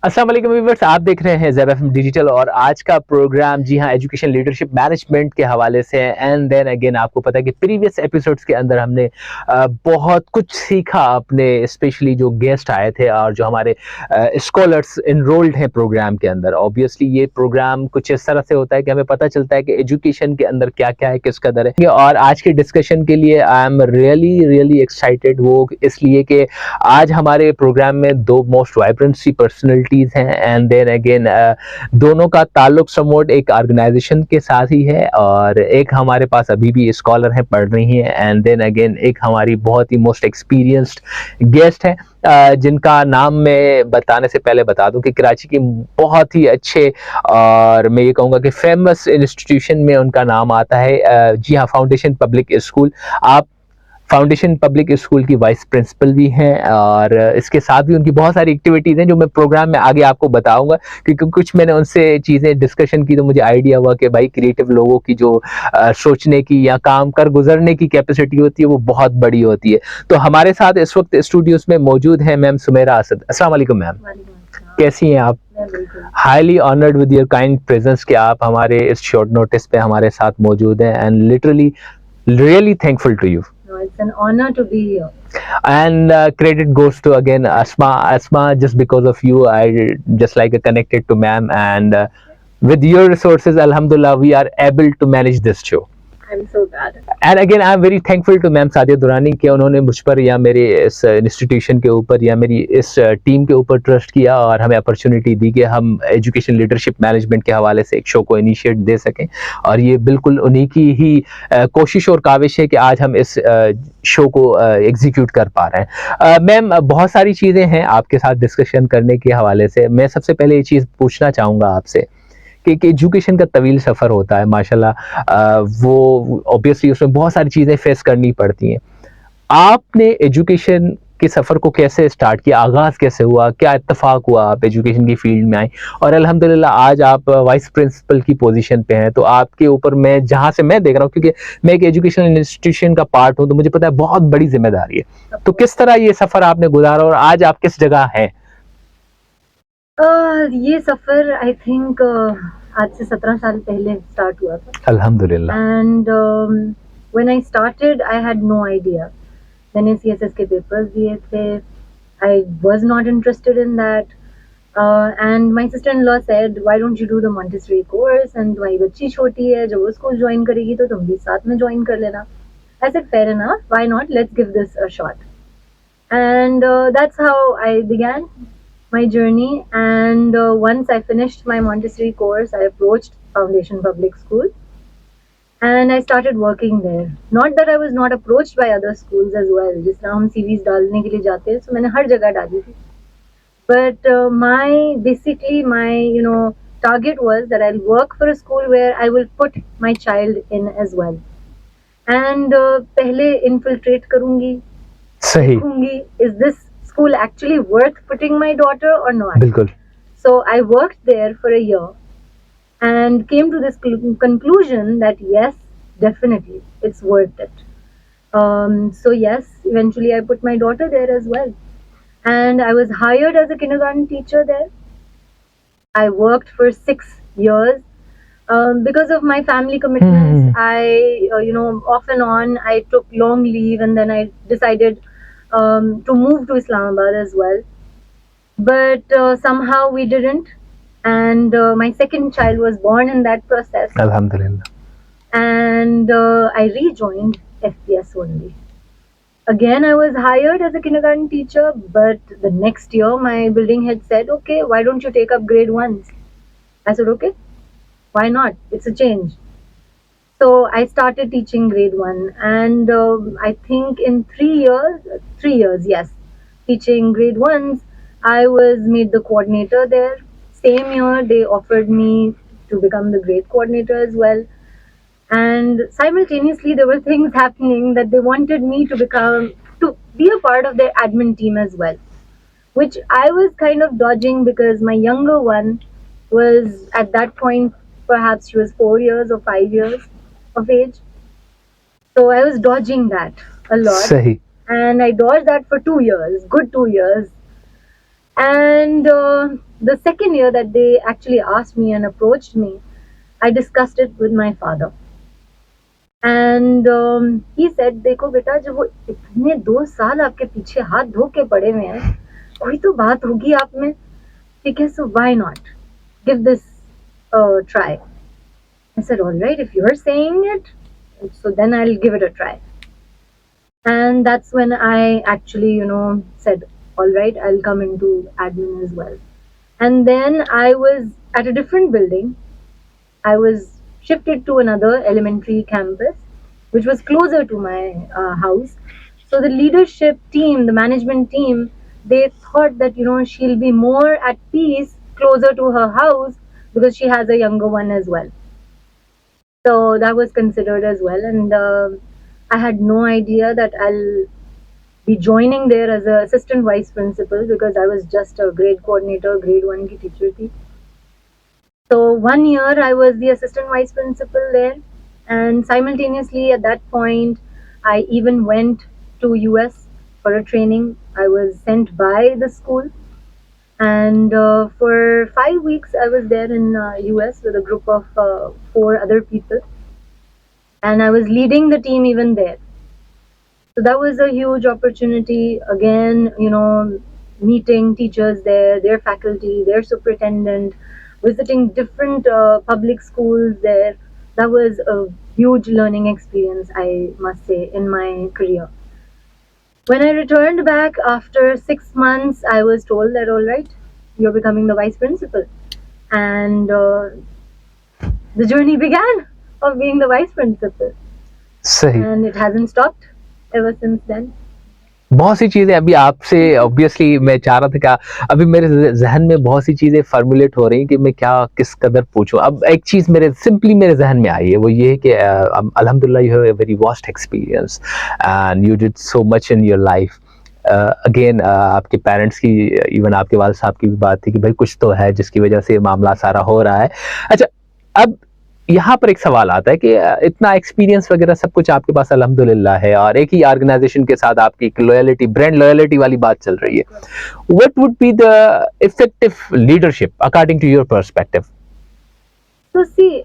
अस्सलाम वालेकुम व्यूअर्स, आप देख रहे हैं ज़ैब डिजिटल और आज का प्रोग्राम जी हाँ एजुकेशन लीडरशिप मैनेजमेंट के हवाले से है। एंड देन अगेन आपको पता है कि प्रीवियस एपिसोड्स के अंदर हमने बहुत कुछ सीखा अपने स्पेशली जो गेस्ट आए थे और जो हमारे स्कॉलर्स इनरोल्ड हैं प्रोग्राम के अंदर। ऑब्वियसली ये प्रोग्राम कुछ इस तरह से होता है कि हमें पता चलता है कि एजुकेशन के अंदर क्या क्या है, किस कदर है। और आज की डिस्कशन के लिए I am really really excited, वो इसलिए कि आज हमारे प्रोग्राम में दो मोस्ट वाइब्रेंट सी पर्सनैलिटीज हैं। एंड देन अगेन दोनों का ताल्लुक समवॉट एक ऑर्गेनाइजेशन के साथ ही है और एक हमारे पास अभी भी स्कॉलर हैं, पढ़ रही हैं। एंड देन अगेन एक हमारी बहुत ही मोस्ट एक्सपीरियंस्ड गेस्ट है जिनका नाम मैं बताने से पहले बता दूं कि कराची के बहुत ही अच्छे और मैं ये कहूँगा कि फेमस इंस्टीट्यूशन में उनका नाम आता है। जी हाँ, फाउंडेशन पब्लिक स्कूल। आप फाउंडेशन पब्लिक स्कूल की वाइस प्रिंसिपल भी हैं और इसके साथ भी उनकी बहुत सारी एक्टिविटीज़ हैं जो मैं प्रोग्राम में आगे आपको बताऊंगा, क्योंकि कुछ मैंने उनसे चीज़ें डिस्कशन की तो मुझे आइडिया हुआ कि भाई क्रिएटिव लोगों की जो सोचने की या काम कर गुजरने की कैपेसिटी होती है वो बहुत बड़ी होती है। तो हमारे साथ इस वक्त स्टूडियोज में मौजूद हैं मैम सुमेरा असद। अस्सलाम वालेकुम मैम, कैसी हैं आप? Highly honoured with your kind presence कि आप हमारे इस शॉर्ट नोटिस पे हमारे साथ मौजूद हैं and literally really thankful to you. No, it's an honor to be here. And credit goes to again Asma. Asma, just because of you, I just like connected to ma'am, and with your resources, Alhamdulillah, we are able to manage this show. I'm so glad. And again I am very thankful to ma'am Sadia Durrani कि उन्होंने मुझ पर या मेरे इस institution के ऊपर या मेरी इस टीम के ऊपर ट्रस्ट किया और हमें अपॉर्चुनिटी दी कि हम एजुकेशन लीडरशिप मैनेजमेंट के हवाले से एक शो को इनिशिएट दे सकें। और ये बिल्कुल उन्हीं की ही कोशिश और काविश है कि आज हम इस शो को एग्जीक्यूट कर पा रहे हैं। मैम, बहुत सारी चीज़ें हैं आपके साथ डिस्कशन करने के हवाले से। मैं सबसे पहले ये चीज़ पूछना चाहूँगा आपसे कि एजुकेशन का तवील सफ़र होता है माशाल्लाह, वो ऑब्वियसली उसमें बहुत सारी चीज़ें फेस करनी पड़ती हैं। आपने एजुकेशन के सफ़र को कैसे स्टार्ट किया, आगाज़ कैसे हुआ, क्या इत्तेफाक हुआ आप एजुकेशन की फील्ड में आए और अल्हम्दुलिल्लाह आज आप वाइस प्रिंसिपल की पोजीशन पे हैं। तो आपके ऊपर मैं जहाँ से मैं देख रहा हूँ, क्योंकि मैं एक एजुकेशनल इंस्टीट्यूशन का पार्ट हूँ, तो मुझे पता है बहुत बड़ी जिम्मेदारी है। तो किस तरह ये सफ़र आपने गुजारा और आज आप किस जगह हैं? ये सफ़र आई थिंक आज से 17 साल पहले स्टार्ट हुआ था। अल्हम्दुलिल्लाह। And when I started I had no idea. मैंने सीएसएस के पेपर्स दिए थे। I was not interested in that and my sister in law said why don't you do the Montessori course, and तुम्हारी बच्ची छोटी है, जब वो स्कूल ज्वाइन करेगी तो तुम भी साथ में ज्वाइन कर लेना। I said fair enough, why not, let's give this a shot. And that's how I began my journey. And once I finished my Montessori course, I approached Foundation Public School and I started working there. Not that I was not approached by other schools as well. जिस तरह हम CVs डालने के लिए जाते हैं, so मैंने हर जगह डाली थी. But my target was that I'll work for a school where I will put my child in as well. And पहले infiltrate करूँगी, सही, is this school actually worth putting my daughter or not? बिल्कुल। So I worked there for a year and came to this conclusion that yes, definitely it's worth it. So yes, eventually I put my daughter there as well, and I was hired as a kindergarten teacher there. I worked for 6 years. Because of my family commitments, I off and on, I took long leave, and then I decided to move to Islamabad as well. But somehow we didn't, and my second child was born in that process. Alhamdulillah. And I rejoined FPS only. Again, I was hired as a kindergarten teacher, but the next year my building head said, okay, why don't you take up grade 1s? I said, okay, why not? It's a change. So I started teaching grade 1, and I think in 3 years, yes, teaching grade 1s, I was made the coordinator there. Same year, they offered me to become the grade coordinator as well. And simultaneously, there were things happening that they wanted me to be a part of their admin team as well, which I was kind of dodging because my younger one was at that point, perhaps she was 4 years or 5 years of age. So I was dodging that a lot. Sahi. And I dodged that for 2 years, good 2 years. And the second year that they actually asked me and approached me, I discussed it with my father. And he said, देखो बेटा, जब वो इतने 2 साल आपके पीछे हाथ धो के पड़े हुए हैं, कोई तो बात होगी आप में, ठीक है, so why not give this a try. I said, all right, if you're saying it, so then I'll give it a try. And that's when I actually, said, all right, I'll come into admin as well. And then I was at a different building. I was shifted to another elementary campus, which was closer to my house. So the leadership team, the management team, they thought that, she'll be more at peace closer to her house because she has a younger one as well. So that was considered as well. And I had no idea that I'll be joining there as an assistant vice principal because I was just a grade coordinator, grade 1 ki teacher thi. So 1 year I was the assistant vice principal there, and simultaneously at that point I even went to US for a training. I was sent by the school, and for 5 weeks I was there in US with a group of 4 other people, and I was leading the team even there. So that was a huge opportunity. Again, meeting teachers there, their faculty, their superintendent, visiting different public schools there. That was a huge learning experience, I must say, in my career. When I returned back after 6 months, I was told that, all right, you're becoming the vice principal. And the journey began of being the vice principal. सही. And it hasn't stopped ever since then. बहुत सी चीजें अभी आपसे obviously मैं चाह रहा था कि अभी मेरे जहन में बहुत सी चीजें फॉर्मुलेट हो रही हैं कि मैं क्या किस कदर पूछूं. अब एक चीज मेरे जहन में आई है, वो ये है कि अल्हम्दुलिल्लाह you have a very vast experience and you did so much in your life. Again आपके पेरेंट्स की, इवन आपके वालिद साहब की भी बात थी कि भाई कुछ तो है जिसकी वजह से मामला सारा हो रहा है. अच्छा, अब यहाँ पर एक सवाल आता है कि इतना एक्सपीरियंस वगैरह सब कुछ आपके पास अल्हम्दुलिल्लाह है और एक ही ऑर्गेनाइजेशन के साथ आपकी एक लॉयल्टी, ब्रांड लॉयल्टी वाली बात चल रही है. What would be the effective leadership according to your perspective? So see,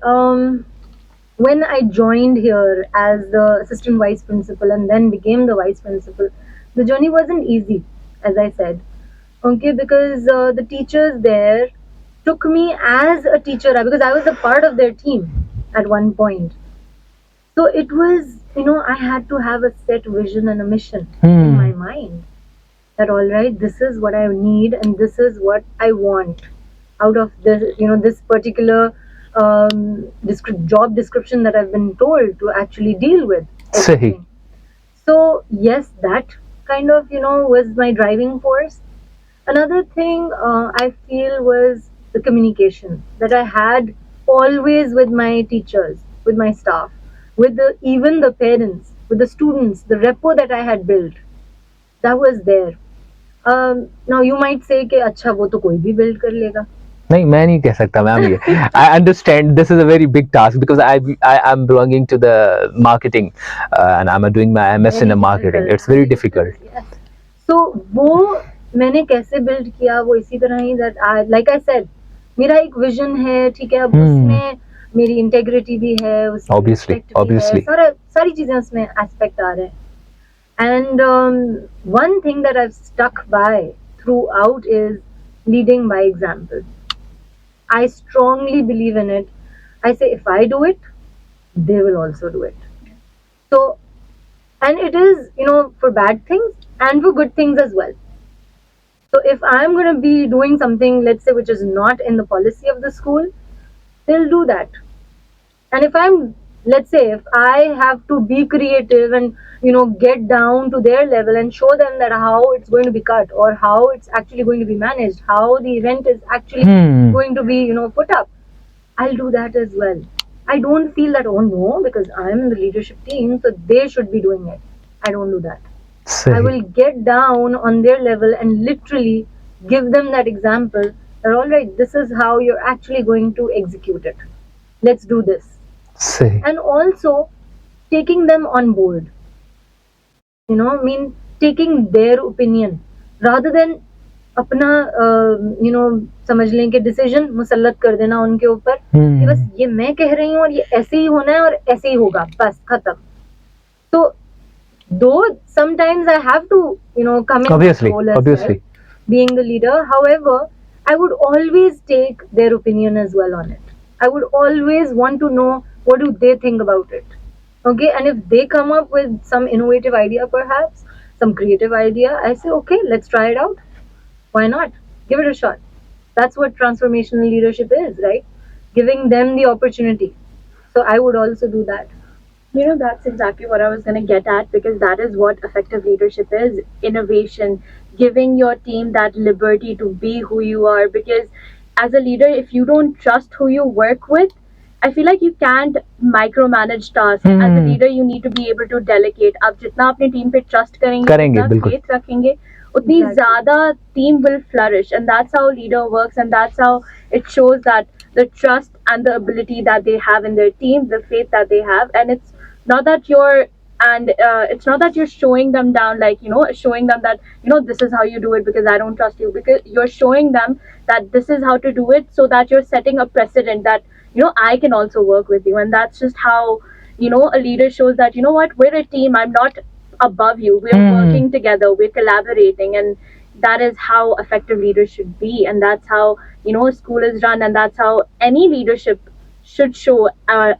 when I joined here as the assistant vice principal and then became the vice principal, the journey wasn't easy, as I said. Okay, because the teachers there took me as a teacher because I was a part of their team at one point. So it was, I had to have a set vision and a mission in my mind. That all right, this is what I need and this is what I want out of this, this particular job description that I've been told to actually deal with. Everything. So yes, that kind of, was my driving force. Another thing I feel was the communication that I had always with my teachers, with my staff, with even the parents, with the students, the rapport that I had built, that was there. Now you might say कि अच्छा वो तो कोई भी build कर लेगा. नहीं, मैं नहीं कह सकता मैम ये. I understand this is a very big task because I am belonging to the marketing and I'm doing my MS in marketing. It's very difficult. Yes. So वो मैंने कैसे build किया, वो इसी तरह ही that like I said, मेरा एक vision है, ठीक है, अब उसमें मेरी इंटेग्रिटी भी है, obviously सारी चीजें उसमें एस्पेक्ट आ रहे हैं. And one thing that I've stuck by throughout is leading by example. I strongly believe in it. I say if I do it, they will also do it. So, and it is, for bad things and for good things as well. So if I'm going to be doing something, let's say, which is not in the policy of the school, they'll do that. And if let's say, if I have to be creative and, get down to their level and show them that how it's going to be cut or how it's actually going to be managed, how the event is actually going to be, put up, I'll do that as well. I don't feel that, oh no, because I'm in the leadership team, so they should be doing it. I don't do that. I will get down on their level and literally give them that example that all right, this is how you're actually going to execute it. Let's do this. And also taking them on board. Taking their opinion rather than अपना समझ लें कि decision मुसल्लत कर देना उनके ऊपर कि बस ये मैं कह रही हूँ और ये ऐसे ही होना है और ऐसे ही होगा, बस खत्म. तो though sometimes I have to come in Obviously, that role as obviously. well, being the leader. However, I would always take their opinion as well on it. I would always want to know what do they think about it. Okay, and if they come up with some innovative idea, perhaps some creative idea, I say, okay, let's try it out. Why not? Give it a shot. That's what transformational leadership is, right? Giving them the opportunity. So I would also do that. That's exactly what I was going to get at, because that is what effective leadership is: innovation, giving your team that liberty to be who you are. Because as a leader, if you don't trust who you work with, I feel like you can't micromanage tasks. As a leader, you need to be able to delegate. आप जितना अपनी team पे trust करेंगे, जितना faith रखेंगे, उतनी ज़्यादा team will flourish, and that's how leader works, and that's how it shows that the trust and the ability that they have in their team, the faith that they have. And it's not that it's not that you're showing them down, like showing them that this is how you do it because I don't trust you, because you're showing them that this is how to do it, so that you're setting a precedent that I can also work with you. And that's just how a leader shows that what, we're a team, I'm not above you, we're working together, we're collaborating. And that is how effective leaders should be, and that's how a school is run, and that's how any leadership should show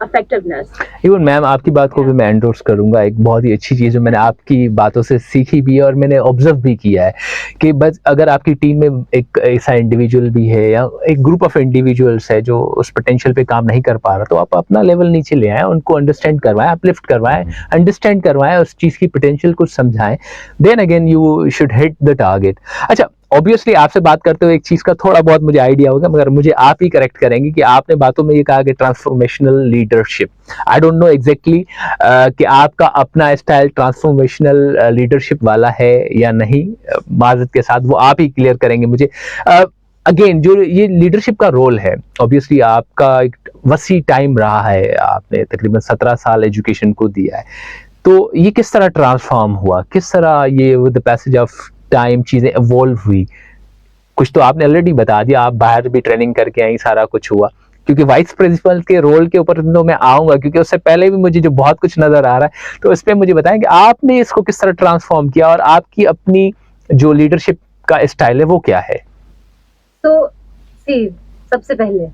effectiveness. Even ma'am आपकी बात को भी मैं endorse करूंगा. एक बहुत ही अच्छी चीज़ जो मैंने आपकी बातों से सीखी भी है और मैंने ऑब्जर्व भी किया है कि बस अगर आपकी टीम में एक ऐसा इंडिविजुअल भी है या एक ग्रुप ऑफ इंडिविजुअल्स है जो उस पोटेंशियल पे काम नहीं कर पा रहा, तो आप अपना लेवल नीचे ले आएँ, उनको अंडरस्टैंड करवाएं, अपलिफ्ट करवाएं, अंडरस्टैंड करवाएं, उस चीज़ की पोटेंशियल को समझाएं, then again you should hit the target. अच्छा, ऑब्वियसली आपसे बात करते हुए एक चीज का थोड़ा बहुत मुझे आइडिया होगा, मगर मुझे आप ही करेक्ट करेंगे कि आपने बातों में ये कहा कि transformational leadership. I don't know exactly कि आपका अपना स्टाइल ट्रांसफॉर्मेशनल लीडरशिप वाला है या नहीं. माजरत के साथ वो आप ही क्लियर करेंगे मुझे. अगेन जो ये लीडरशिप का रोल है, ऑब्वियसली आपका एक वसी टाइम रहा है, आपने तकरीबन 17 साल एजुकेशन को दिया है, तो ये किस तरह ट्रांसफॉर्म हुआ, किस तरह ये with the passage of time चीज़ें इवॉल्व हुई? कुछ तो आपने ऑलरेडी बता दिया, आप बाहर भी ट्रेनिंग करके आई, सारा कुछ हुआ, क्योंकि वाइस प्रिंसिपल के रोल के ऊपर तो मैं आऊँगा, क्योंकि उससे पहले भी मुझे जो बहुत कुछ नज़र आ रहा है, तो इस पर मुझे बताएं कि आपने इसको किस तरह ट्रांसफॉर्म किया और आपकी अपनी जो लीडरशिप का स्टाइल है वो क्या है? तो सबसे पहले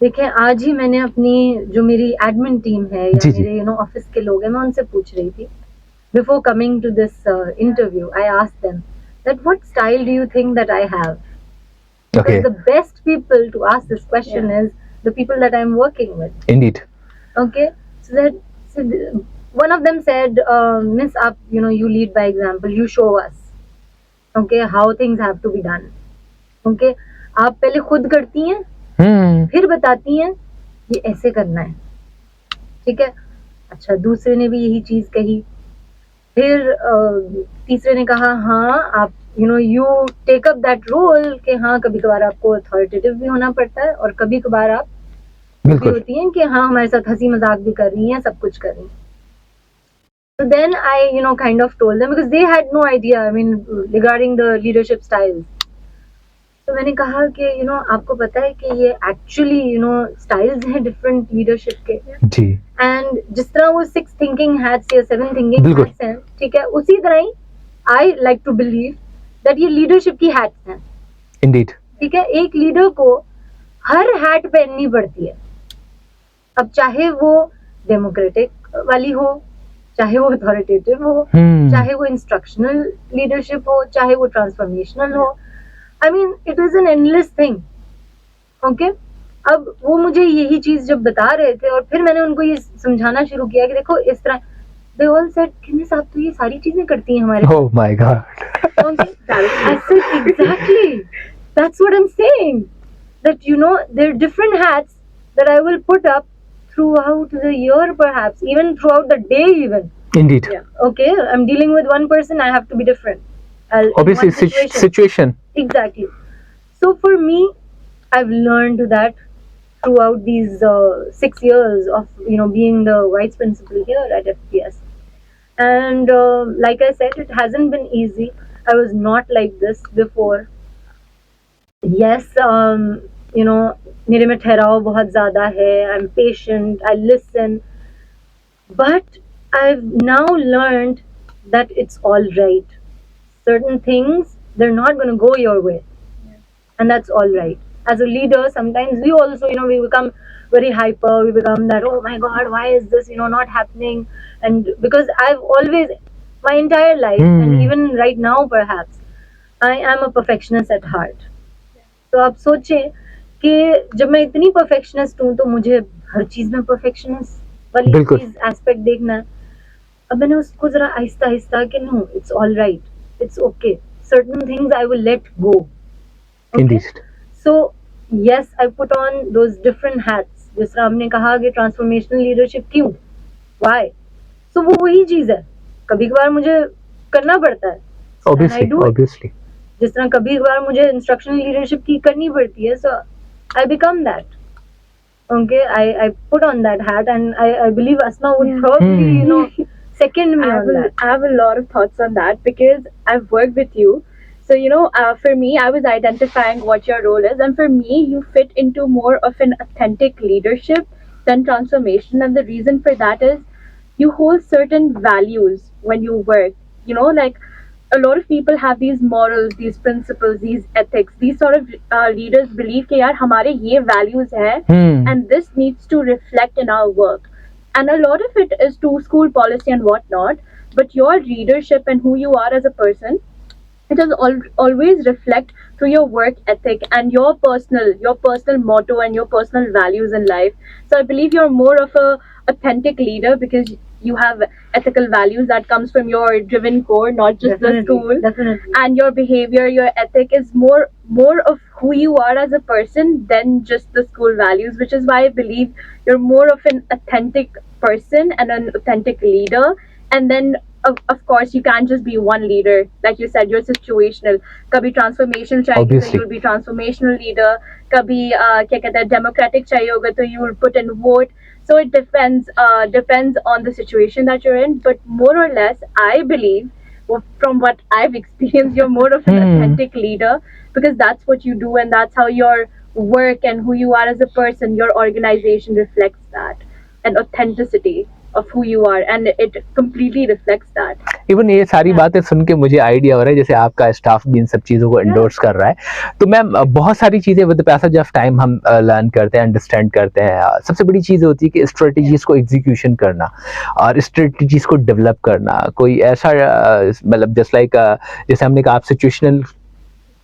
देखें, आज ही मैंने अपनी जो मेरी एडमिन टीम है या मेरे ऑफिस के लोग हैं, मैं उनसे पूछ रही थी before coming to this interview. I asked them that what style do you think that I have? Because the best people to ask this question is the people that I'm working with. Indeed. Okay, so one of them said, Miss, you lead by example, you show us, okay, how things have to be done. Okay, आप पहले खुद करती हैं, फिर बताती हैं ये ऐसे करना है, ठीक है. अच्छा, दूसरे ने भी यही चीज कही, फिर तीसरे ने कहा हाँ आप you take up that role कि हाँ कभी कभार आपको अथॉरिटेटिव भी होना पड़ता है और कभी कभार आप भी होती हैं कि हाँ हमारे साथ हंसी मजाक भी कर रही हैं, सब कुछ कर रही हैं. So then I kind of told them, because they had no idea, I mean, regarding the leadership styles. तो मैंने कहा कि आपको पता है कि ये एक्चुअली स्टाइल्स हैं डिफरेंट लीडरशिप के जी, एंड जिस तरह वो 6 थिंकिंग हैट्स या 7 थिंकिंग हैट्स हैं, ठीक है, उसी तरह ही I like to believe that ये लीडरशिप की हैट्स हैं. इंडीड. ठीक है, एक लीडर को हर हैट पहननी पड़ती है. अब चाहे वो डेमोक्रेटिक वाली हो, चाहे वो अथॉरिटेटिव हो, चाहे वो इंस्ट्रक्शनल लीडरशिप हो, चाहे वो ट्रांसफॉर्मेशनल हो. I mean, it is an endless thing. Okay? अब वो मुझे यही चीज जब बता रहे थे और फिर मैंने उनको ये समझाना शुरू किया कि देखो इस तरह, they all said कि मिस आप तो ये सारी चीजें करती हैं हमारे. Oh my God. Okay? I said exactly. That's what I'm saying. That there are different hats that I will put up throughout the year, perhaps even throughout the day even. Indeed. Yeah. Okay? I'm dealing with one person, I have to be different. Obviously, situation. Exactly. So for me, I've learned that throughout these 6 years of being the vice principal here at FPS. And like I said, it hasn't been easy. I was not like this before. yes, you know, मेरे में ठहराव बहुत ज़्यादा है, I'm patient, I listen, but I've now learned that it's all right. Certain things, they're not going to go your way, and that's all right. As a leader, sometimes we also, we become very hyper, we become that, oh my god, why is this, not happening? And because I've always, my entire life, and even right now perhaps, I am a perfectionist at heart. तो आप सोचें कि जब मैं इतनी perfectionist हूँ तो मुझे हर चीज में परफेक्शनिस्ट वाली बिल्कुल। चीज एस्पेक्ट देखना है। अब मैंने उसको जरा आहिस्ता आहिस्ता कि no, it's all right, it's okay, certain things I will let go. Indeed. So yes, I put on those different hats. जिस तरह हमने कहा कि ट्रांसफॉर्मेशनल लीडरशिप क्यों, व्हाई, सो वो वही चीज है, कभी कभार मुझे करना पड़ता है, Obviously, obviously. जिस तरह कभी कभार मुझे इंस्ट्रक्शनल लीडरशिप की करनी पड़ती है, so I become that. Okay, I put on that hat, and I believe Asma would probably second me on that. I have a lot of thoughts on that because I've worked with you. So, for me, I was identifying what your role is, and for me, you fit into more of an authentic leadership than transformation. And the reason for that is you hold certain values when you work. Like a lot of people have these morals, these principles, these ethics. These sort of leaders believe कि यार हमारे ये values है, and this needs to reflect in our work. And a lot of it is to school policy and whatnot. But your leadership and who you are as a person, it does always reflect through your work ethic and your personal motto and your personal values in life. So I believe you're more of a authentic leader because you have ethical values that comes from your driven core, not just the school. Definitely. And your behavior, your ethic is more of who you are as a person than just the school values, which is why I believe you're more of an authentic person and an authentic leader. And then of course you can't just be one leader, like you said, you're situational. Kabhi transformational chahiye Obviously. so you'll be transformational leader, kabhi kya kehte hain, democratic chahiye hoga to you will put in vote. So it depends on the situation that you're in, but more or less I believe, from what I've experienced, you're more of an authentic leader because that's what you do and that's how your work and who you are as a person, your organization reflects that, and authenticity of who you are, and it completely reflects that. Even ये सारी बातें सुन के मुझे idea हो रहा है जैसे आपका स्टाफ भी इन सब चीज़ों को एंडोर्स कर रहा है, तो मैम बहुत सारी चीज़ें with the passage of time हम लर्न करते हैं, अंडरस्टैंड करते हैं। सबसे बड़ी चीज़ होती है कि स्ट्रेटजीज को एग्जीक्यूशन करना और स्ट्रेटजीज को डेवलप करना। कोई ऐसा मतलब जस्ट लाइक जैसे हमने कहा आप सिचुएशनल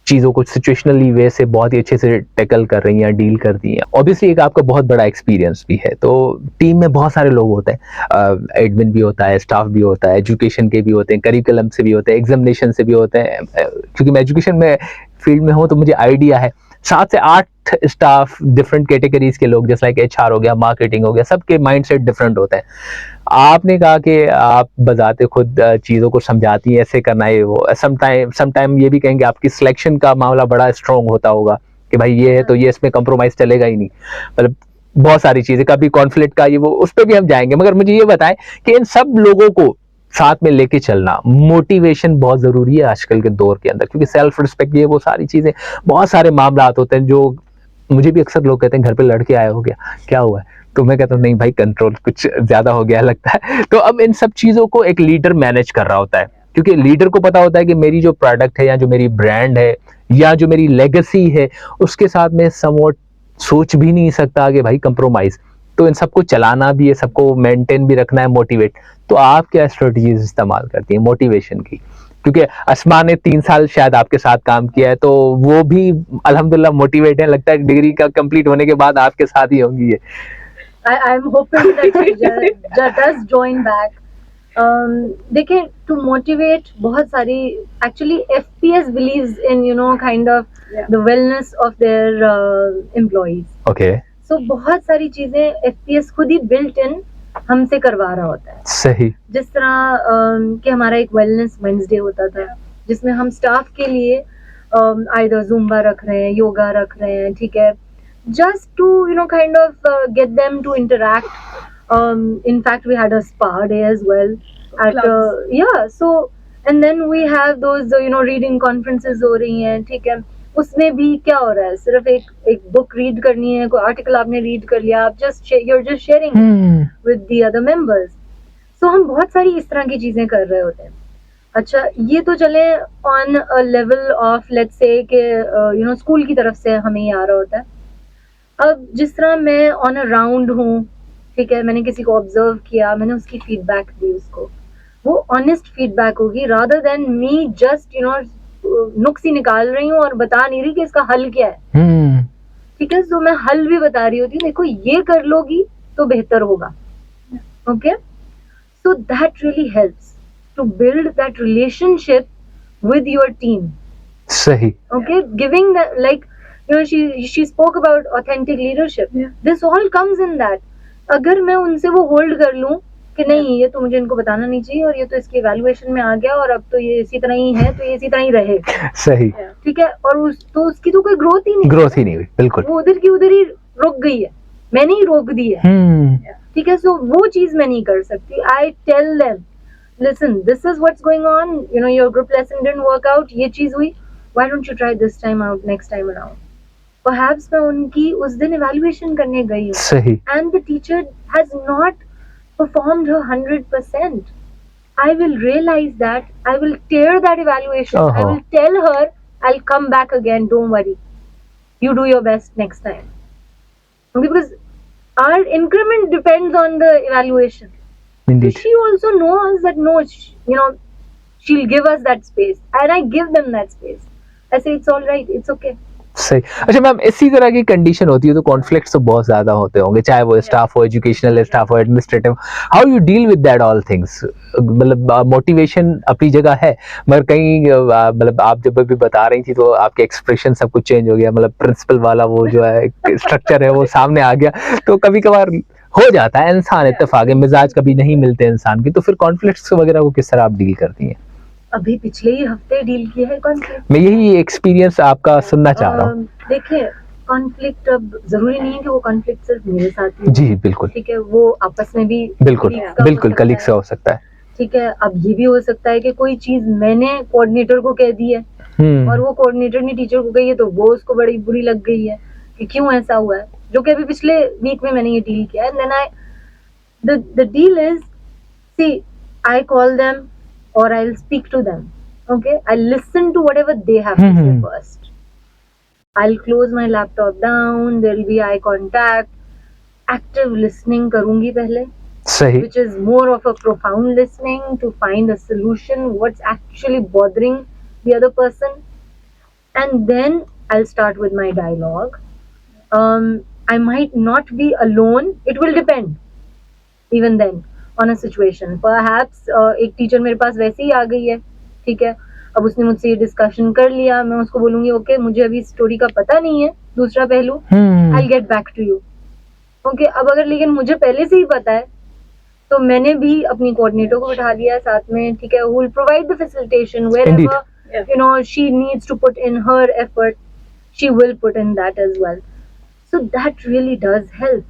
चीज़ों को सिचुएशनली वे से बहुत ही अच्छे से टैकल कर रही हैं, डील कर दी हैं। ऑब्वियसली एक आपका बहुत बड़ा एक्सपीरियंस भी है, तो टीम में बहुत सारे लोग होते हैं, एडमिन भी होता है, स्टाफ भी होता है, एजुकेशन के भी होते हैं, करिकुलम से भी होते हैं, एग्जामिनेशन से भी होते हैं। क्योंकि मैं एजुकेशन में फील्ड में हूँ तो मुझे आइडिया है 7 से 8 स्टाफ डिफरेंट कैटेगरीज के लोग, जैसे लाइक एचआर हो गया, मार्केटिंग हो गया, सबके माइंडसेट डिफरेंट होते हैं। आपने कहा कि आप बजाते खुद चीज़ों को समझाती हैं, ऐसे करना है वो। समटाइम ये भी कहेंगे आपकी सिलेक्शन का मामला बड़ा स्ट्रॉन्ग होता होगा कि भाई ये है तो ये, इसमें कंप्रोमाइज़ चलेगा ही नहीं। मतलब बहुत सारी चीज़ें, कभी कॉन्फ्लिक्ट का ये वो, उस पर भी हम जाएंगे। मगर मुझे ये बताएं कि इन सब लोगों को साथ में लेके चलना, मोटिवेशन बहुत ज़रूरी है आजकल के दौर के अंदर, क्योंकि सेल्फ रिस्पेक्ट, ये वो सारी चीज़ें, बहुत सारे मामला होते हैं जो मुझे भी अक्सर लोग कहते हैं घर पे लड़के आए हो गया, क्या हुआ है? तो मैं कहता हूँ नहीं भाई, कंट्रोल कुछ ज़्यादा हो गया लगता है। तो अब इन सब चीज़ों को एक लीडर मैनेज कर रहा होता है, क्योंकि लीडर को पता होता है कि मेरी जो प्रोडक्ट है या जो मेरी ब्रांड है या जो मेरी लेगेसी है, उसके साथ में समवॉट सोच भी नहीं सकता कि भाई कंप्रोमाइज़। तो इन सबको चलाना भी है, सबको मेंटेन भी रखना है, मोटिवेट। तो आप क्या स्ट्रेटजीज इस्तेमाल करती हैं मोटिवेशन की? क्योंकि अस्मा ने 3 साल शायद आपके साथ काम किया है, तो वो भी अल्हम्दुलिल्लाह मोटिवेट है, लगता है डिग्री का कंप्लीट होने के बाद आपके साथ ही होंगी ये। I'm hoping that she does join back. देखें, to motivate बहुत सारी, actually FPS believes in kind of the wellness of their employees. Okay. So बहुत सारी चीजें FPS खुद ही built in हमसे करवा रहा होता है। सही। जिस तरह कि हमारा एक वेलनेस वेडनेसडे होता था जिसमें हम स्टाफ के लिए आइदर ज़ुम्बा रख रहे हैं, योगा रख रहे हैं, ठीक है, just to kind of get them to interact. In fact, we had a spa day as well at so and then we have those reading conferences हो रही हैं, ठीक है, उसमें भी क्या हो रहा है, सिर्फ एक बुक रीड करनी है, कोई आर्टिकल आपने रीड कर लिया, आप you're just sharing with the other members. So हम बहुत सारी इस तरह की चीजें कर रहे होते हैं. अच्छा, ये तो चले on a level of let's say कि स्कूल की तरफ से हमें ये आ रहा होता है. अब जिस तरह मैं ऑन अ राउंड हूँ, ठीक है, मैंने किसी को ऑब्जर्व किया, मैंने उसकी फीडबैक दी उसको, वो ऑनेस्ट फीडबैक होगी रादर देन मी जस्ट नुक्स ही निकाल रही हूँ और बता नहीं रही कि इसका हल क्या है. ठीक है, सो मैं हल भी बता रही होती हूँ, देखो ये कर लोगी तो बेहतर होगा. Okay, so that really helps to build that relationship with your team. सही. Okay, giving that, like she spoke about authentic leadership. This all comes in that. अगर मैं उनसे वो होल्ड कर लूं कि नहीं ये तो मुझे इनको बताना नहीं चाहिए और ये तो इसकी इवैल्यूएशन में आ गया और अब तो ये इसी तरह ही है तो ये इसी तरह ही रहे. सही. ठीक है, और तो उसकी तो कोई ग्रोथ ही नहीं हुई. बिल्कुल, वो उधर की उधर ही रुक गई है, मैंने ही रोक दी है. ठीक है, सो वो चीज मैं नहीं कर सकती. I tell them, listen, this is what's going on, your group lesson didn't work out, ये चीज हुई, why don't you try this time out, next time around. Perhaps मैं उनकी उस दिन evaluation करने गई हूँ. सही. And the teacher has not performed her 100%. I will realize that, I will tear that evaluation. I will tell her, I'll come back again, don't worry. You do your best next time. Okay, because our increment depends on the evaluation. Indeed. So she also knows that no, she'll give us that space, and I give them that space. I say it's all right, it's okay. सही. अच्छा ma'am, इसी तरह की condition होती है तो conflicts तो बहुत ज्यादा होते होंगे, चाहे वो स्टाफ हो, एजुकेशनल स्टाफ हो, administrative. How you deal with that all things? मतलब मोटिवेशन अपनी जगह है, मगर कहीं मतलब आप जब भी बता रही थी तो आपके एक्सप्रेशन सब कुछ चेंज हो गया, मतलब प्रिंसिपल वाला वो जो है स्ट्रक्चर है वो सामने आ गया. तो कभी कभार हो जाता है, इंसान इत्तेफाक, मिजाज कभी नहीं मिलते इंसान की, तो फिर कॉन्फ्लिक्ट्स वगैरह को किस तरह आप डील करती हैं? अभी पिछले ही हफ्ते डील किया है कॉन्फ्लिक्ट. मैं यही एक्सपीरियंस आपका सुनना चाह रहा हूँ. देखिए, कॉन्फ्लिक्ट अब जरूरी नहीं है कि वो कॉन्फ्लिक्ट सिर्फ मेरे साथ ही. जी बिल्कुल. ठीक है, वो आपस में भी बिल्कुल कलीग से हो सकता है. ठीक है, अब ये भी हो सकता है कि कोई चीज मैंने कोऑर्डिनेटर को कह दी है और वो कोऑर्डिनेटर ने टीचर को कही है तो वो उसको बड़ी बुरी लग गई है कि क्यों ऐसा हुआ है, जो कि अभी पिछले वीक में मैंने ये डील किया है. Then the deal is, see, I call them or I'll speak to them. Okay, I'll listen to whatever they have to say first. I'll close my laptop down, there'll be eye contact, active listening करूंगी पहले. सही. Which is more of a profound listening to find a solution, what's actually bothering the other person, and then I'll start with my dialogue. I might not be alone, it will depend even then on a situation. Perhaps एक teacher मेरे पास वैसे ही आ गई है, ठीक है, अब उसने मुझसे ये डिस्कशन कर लिया, मैं उसको बोलूंगी ओके मुझे अभी स्टोरी का पता नहीं है दूसरा पहलू, I'll get back to you. Okay, अब अगर लेकिन मुझे पहले से ही पता है तो मैंने भी अपनी कोऑर्डिनेटर को बिठा लिया है साथ में, ठीक है, who will provide the facilitation wherever she needs to put in her effort, she will put in that as well. So that really does help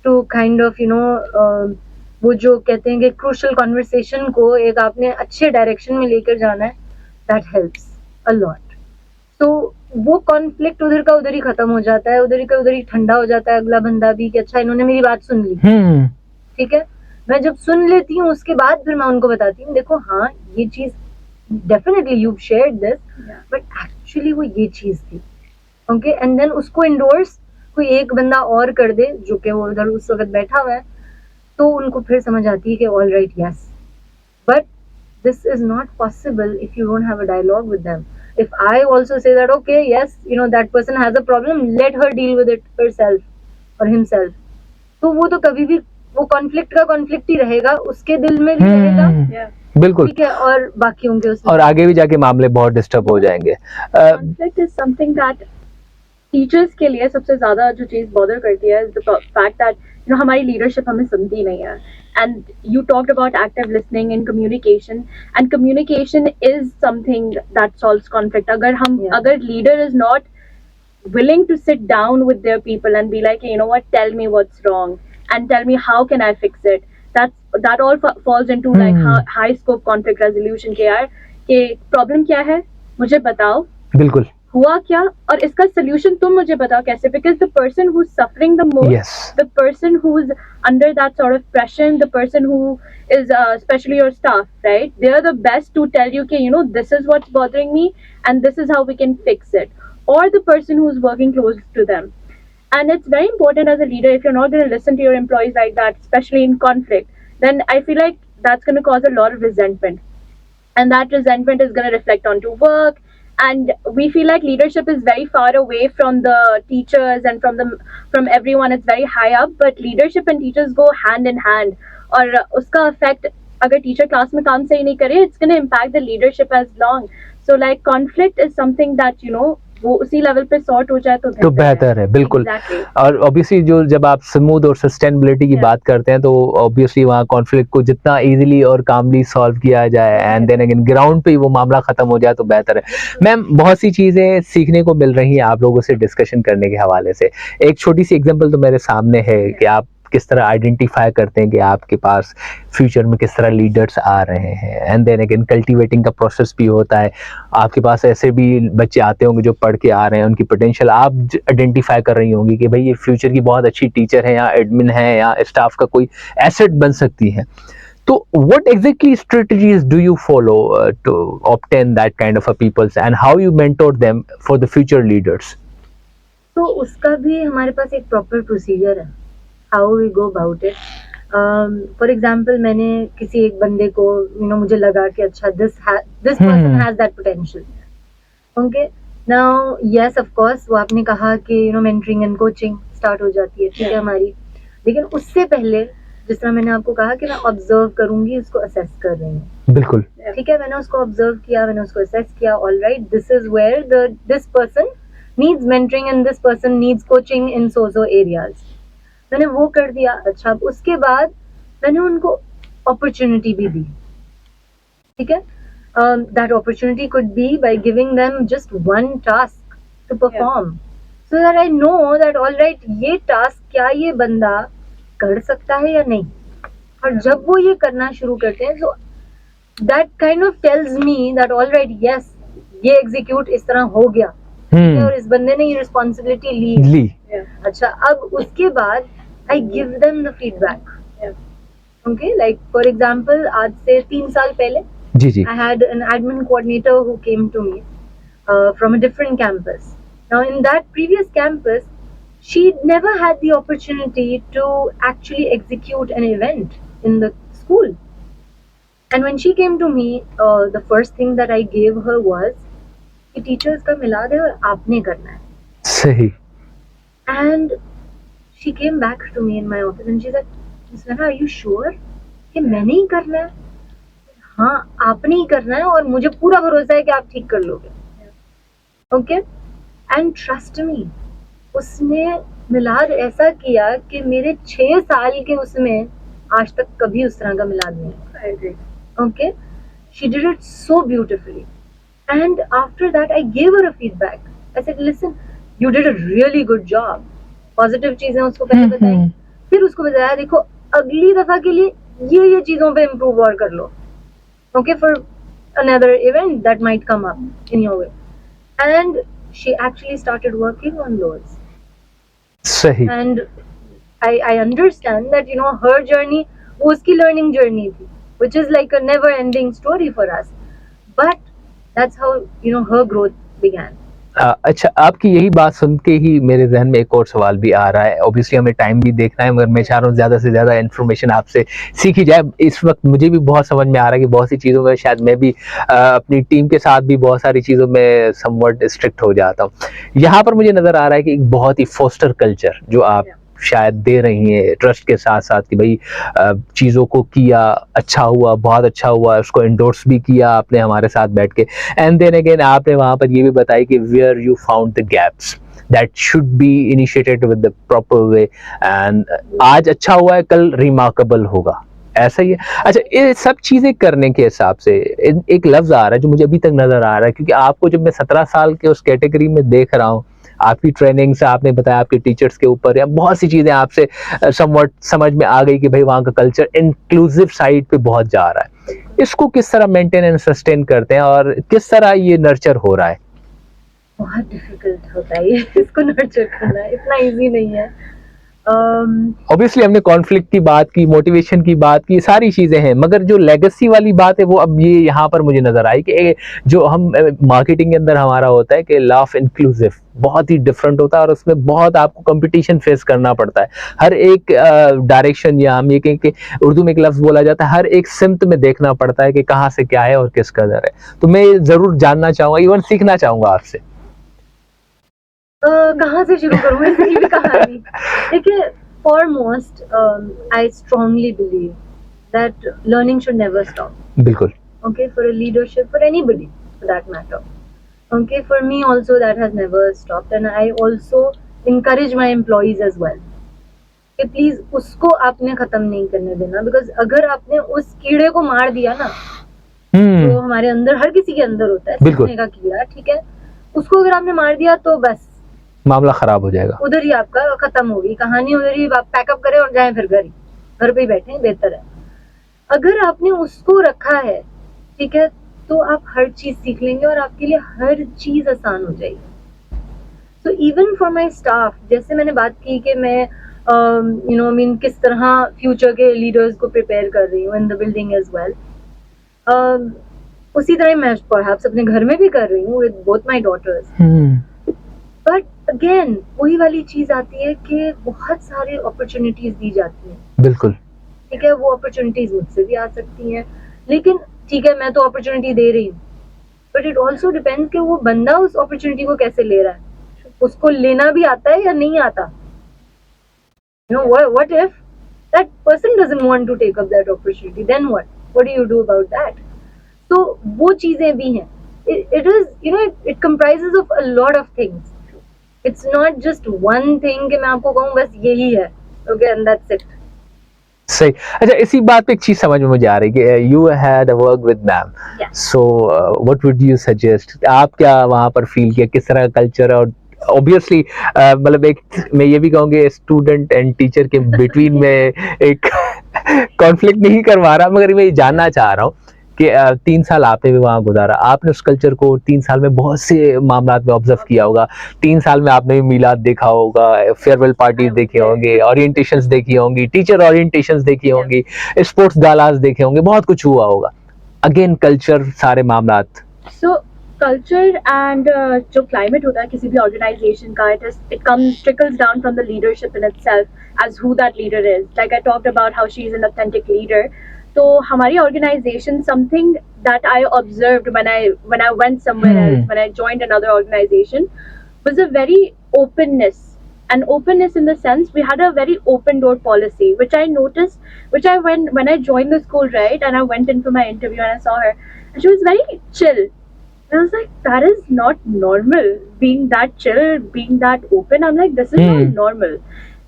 to kind of वो जो कहते हैं कि क्रूशियल कॉन्वर्सेशन को एक आपने अच्छे डायरेक्शन में लेकर जाना है, दैट हेल्प्स अ लॉट. तो वो कॉन्फ्लिक्ट उधर का उधर ही खत्म हो जाता है, उधर का उधर ही ठंडा हो जाता है अगला बंदा भी कि अच्छा इन्होंने मेरी बात सुन ली. ठीक है, मैं जब सुन लेती हूँ उसके बाद फिर मैं उनको बताती हूँ, देखो हाँ ये चीज definitely you shared this but actually वो ये चीज थी. ओके, एंड देन उसको इंडोर्स कोई एक बंदा और कर दे जो कि वो उधर उस वक्त बैठा हुआ है, तो उनको फिर समझ आती है कि all right yes, but this is not possible if you don't have a dialogue with them. If I also say that okay yes that person has a problem, let her deal with it herself और himself, तो वो तो कभी भी वो conflict का conflict ही रहेगा, उसके दिल में भी रहेगा. बिल्कुल, ठीक है, और बाकियों के उसमें और आगे भी जाके मामले बहुत डिस्टर्ब हो जाएंगे. Conflict is something that teachers के लिए सबसे ज्यादा जो चीज बॉदर करती है द फैक्ट दैट हमारी लीडरशिप हमें सुनती नहीं है. And you talked about active listening in communication, and communication is something that solves conflict. अगर leader is not willing to sit down with their people and be like, you know what, tell me what's wrong and tell me how can I fix it, that all falls into like high scope conflict resolution. के यार कि problem क्या है मुझे बताओ, बिल्कुल हुआ क्या और इसका सोल्यूशन तुम मुझे बताओ कैसे, because the person who is suffering the most, Yes. the person who is under that sort of pressure, the person who is especially your staff, right, they are the best to tell you, okay, you know, this is what's bothering me and this is how we can fix it, or the person who is working close to them. And it's very important as a leader, if you're not going to listen to your employees like that, especially in conflict, then I feel like that's going to cause a lot of resentment, and that resentment is going to reflect onto work. And we feel like leadership is very far away from the teachers and from everyone, it's very high up, but leadership and teachers go hand in hand. और उसका effect, अगर teacher class में काम सही नहीं करे, it's going to impact the leadership as long. So like conflict is something that, you know, वो उसी लेवल पे सॉर्ट हो जाए तो बेहतर है, बिल्कुल। Exactly. और ऑब्वियसली जो जब आप स्मूथ और सस्टेनेबिलिटी की बात करते हैं तो ऑब्वियसली वहाँ कॉन्फ्लिक्ट को जितना इजीली और कामली सॉल्व किया जाए एंड देन अगेन ग्राउंड पे ही वो मामला खत्म हो जाए तो बेहतर है। मैम, बहुत सी चीज़ें सीखने को मिल रही हैं आप लोगों से डिस्कशन करने के हवाले से। एक छोटी सी एग्जांपल तो मेरे सामने है कि आप किस तरह आइडेंटिफाई करते हैं कि आपके पास फ्यूचर में किस तरह लीडर्स आ रहे हैं एंड देन अगेन कल्टीवेटिंग का प्रोसेस भी होता है। आपके पास ऐसे भी बच्चे आते होंगे जो पढ़ के आ रहे हैं, उनकी पोटेंशियल आप आइडेंटिफाई कर रही होंगी कि भाई ये फ्यूचर की बहुत अच्छी टीचर है या एडमिन है या स्टाफ का कोई एसेट बन सकती है। तो what exactly strategies do you follow to obtain that kind of a peoples and how you mentor them for the future leaders? तो उसका भी हमारे पास एक प्रॉपर प्रोसीजर है, how we go about it. For example, मैंने किसी एक बंदे को मुझे लगा कि अच्छा this person has that potential. Okay, now yes of course वो आपने कहा कि मेंटरिंग एंड कोचिंग स्टार्ट हो जाती है, ठीक है हमारी। लेकिन उससे पहले जिस तरह मैंने आपको कहा कि मैं ऑब्जर्व करूंगी, उसको असेस कर रही हूँ, बिल्कुल, ठीक है। मैंने उसको ऑब्जर्व किया, मैंने उसको असेस किया, all right this is where this person needs mentoring and this person needs coaching in so areas. मैंने वो कर दिया। अच्छा, उसके बाद मैंने उनको अपॉर्चुनिटी भी दी, ठीक है। That opportunity could be by giving them just one task to perform, so that I know that all right ये टास्क क्या ये बंदा कर सकता है या नहीं। और जब वो ये करना शुरू करते हैं, so that kind of tells me that alright yes ये एग्जीक्यूट इस तरह हो गया, और इस बंदे ने ये रिस्पॉन्सिबिलिटी ली। अच्छा, अब उसके बाद I give them the feedback. Okay, like for example, आज से 3 साल पहले जी I had an admin coordinator who came to me from a different campus. Now in that previous campus, she never had the opportunity to actually execute an event in the school. And when she came to me, the first thing that I gave her was कि teachers का मिला दे और आपने करना है। सही। And she came back to me in my office and she said, Sumaira, are you sure कि मैंने ही करना है? हाँ, आपने ही करना है और मुझे पूरा भरोसा है कि आप ठीक कर लोगे। ओके, एंड ट्रस्ट मी, उसने मिलाद ऐसा किया कि मेरे 6 साल के उसमें आज तक कभी उस तरह का मिलाद नहीं। Okay, she did it so beautifully. And after that, I gave her a feedback. I said, listen, you did a really good job. Positive चीजें उसको पहले बताई, फिर उसको बताया देखो अगली दफा के लिए ये चीजों पे इम्प्रूव और कर लो, okay, for another event that might come up in your way. And she actually started working on those. सही। And I understand that her journey वो उसकी लर्निंग जर्नी थी, which is like a never ending story for us, but that's how her growth began. अच्छा, आपकी यही बात सुन के ही मेरे जहन में एक और सवाल भी आ रहा है। ऑब्वियसली हमें टाइम भी देखना है, मगर मैं चाह रहा हूँ ज़्यादा से ज़्यादा इन्फॉर्मेशन आपसे सीखी जाए। इस वक्त मुझे भी बहुत समझ में आ रहा है कि बहुत सी चीज़ों में शायद मैं भी अपनी टीम के साथ भी बहुत सारी चीज़ों में समवट स्ट्रिक्ट हो जाता हूँ। यहाँ पर मुझे नज़र आ रहा है कि एक बहुत ही फोस्टर कल्चर जो आप शायद दे रही हैं ट्रस्ट के साथ साथ कि भाई चीज़ों को किया, अच्छा हुआ, बहुत अच्छा हुआ, उसको एंडोर्स भी किया आपने हमारे साथ बैठ के, एंड देन अगेन आपने वहाँ पर ये भी बताया कि where you found the gaps that should be initiated with the proper way, and आज अच्छा हुआ है, कल रिमार्केबल होगा, ऐसा ही है। अच्छा, ये सब चीज़ें करने के हिसाब से एक लफ्ज़ आ रहा है जो मुझे अभी तक नज़र आ रहा है, क्योंकि आपको जब मैं 17 साल के उस कैटेगरी में देख रहा हूँ, आपकी ट्रेनिंग से आपने बताया आपके टीचर्स के ऊपर या बहुत सी चीज़ें आपसे समवट समझ में आ गई कि भाई वहाँ का कल्चर इंक्लूसिव साइड पे बहुत जा रहा है। इसको किस तरह मेंटेन एंड सस्टेन करते हैं और किस तरह ये नर्चर हो रहा है? बहुत डिफिकल्ट होता है ये इसको नर्चर करना, इतना इजी नहीं है. ऑब्वियसली हमने कॉन्फ्लिक्ट की बात की, मोटिवेशन की बात की, सारी चीजें हैं, मगर जो लेगेसी वाली बात है वो अब ये यहाँ पर मुझे नजर आई कि जो हम मार्केटिंग के अंदर हमारा होता है कि लाफ इंक्लूसिव बहुत ही डिफरेंट होता है और उसमें बहुत आपको कंपटीशन फेस करना पड़ता है. हर एक डायरेक्शन, या हम ये कहें कि उर्दू में एक लफ्ज बोला जाता है, हर एक सिमत में देखना पड़ता है कि कहाँ से क्या है और किस कदर है. तो मैं जरूर जानना चाहूंगा, इवन सीखना चाहूंगा आपसे. कहाँ से शुरू करूँ इसकी भी कहानी. देखिए, foremost, I strongly believe that learning should never stop. बिल्कुल. Okay, for a leadership, for anybody, for that matter. Okay, for me also that has never stopped, and I also encourage my employees as well. कि please उसको आपने खत्म नहीं करने देना, because अगर आपने उस कीड़े को मार दिया ना, जो हमारे अंदर हर किसी के अंदर होता है, सीखने का कीड़ा, ठीक है, उसको अगर आपने मार दिया तो बस मामला खराब हो जाएगा, उधर ही आपका खत्म होगी कहानी, उधर ही आप पैकअप करें और जाएं फिर घर पे ही बैठे, बेहतर है. अगर आपने उसको रखा है, ठीक है, तो आप हर चीज सीख लेंगे और आपके लिए हर चीज आसान हो जाएगी. तो इवन फॉर माई स्टाफ, जैसे मैंने बात की कि मैं किस तरह फ्यूचर के लीडर्स को प्रिपेयर कर रही हूँ in the building as well, उसी तरह मैं परहैप्स अपने घर में भी कर रही हूँ with both my daughters. But again वही वाली चीज आती है कि बहुत सारे अपॉर्चुनिटीज दी जाती हैं. बिल्कुल. ठीक है, वो अपॉर्चुनिटीज मुझसे भी आ सकती हैं, लेकिन ठीक है, मैं तो अपॉर्चुनिटी दे रही हूँ, बट इट ऑल्सो डिपेंड्स कि वो बंदा उस अपॉर्चुनिटी को कैसे ले रहा है, उसको लेना भी आता है या नहीं आता. What if that person doesn't want to take up that opportunity? Then what do you do about that? So वो चीजें भी हैं. It is, it comprises of a lot of things. It's not just one thing कि मैं आपको कहूँ बस यही है, okay, and that's it. सही. अच्छा, इसी बात पे एक चीज समझ में मुझे आ रही है कि you had a work with ma'am, so what would you suggest, आप क्या वहां पर फील किया, किस तरह का कल्चर, और ऑब्वियसली मतलब एक मैं ये भी कहूँगी स्टूडेंट एंड टीचर के बिटवीन में एक कॉन्फ्लिक्ट नहीं करवा रहा, मगर मैं ये जानना चाह रहा हूँ कि 3 साल आपने भी वहाँ गुजारा, आपने उस कल्चर को 3 साल में बहुत से मामला में ऑब्जर्व किया होगा. 3 साल में आपने भी मीलाद देखा होगा, फेयरवेल पार्टीज देखे होंगे, ओरिएंटेशंस देखी होंगी, टीचर ओरिएंटेशंस देखी होंगी, स्पोर्ट्स गालास देखे होंगे, बहुत कुछ हुआ होगा. अगेन कल्चर, सारे मामला. सो कल्चर एंड जो क्लाइमेट होता है किसी भी ऑर्गेनाइजेशन का, it trickles down from the leadership in itself as who that leader is. Like I talked about how she is an authentic leader. तो हमारी organization, something that I observed when I went somewhere else, when I joined another organization, was a very openness. And openness in the sense we had a very open door policy, which I noticed, when I joined the school, right, and I went in for my interview and I saw her, and she was very chill. And I was like, that is not normal, being that chill, being that open. I'm like, this is not normal.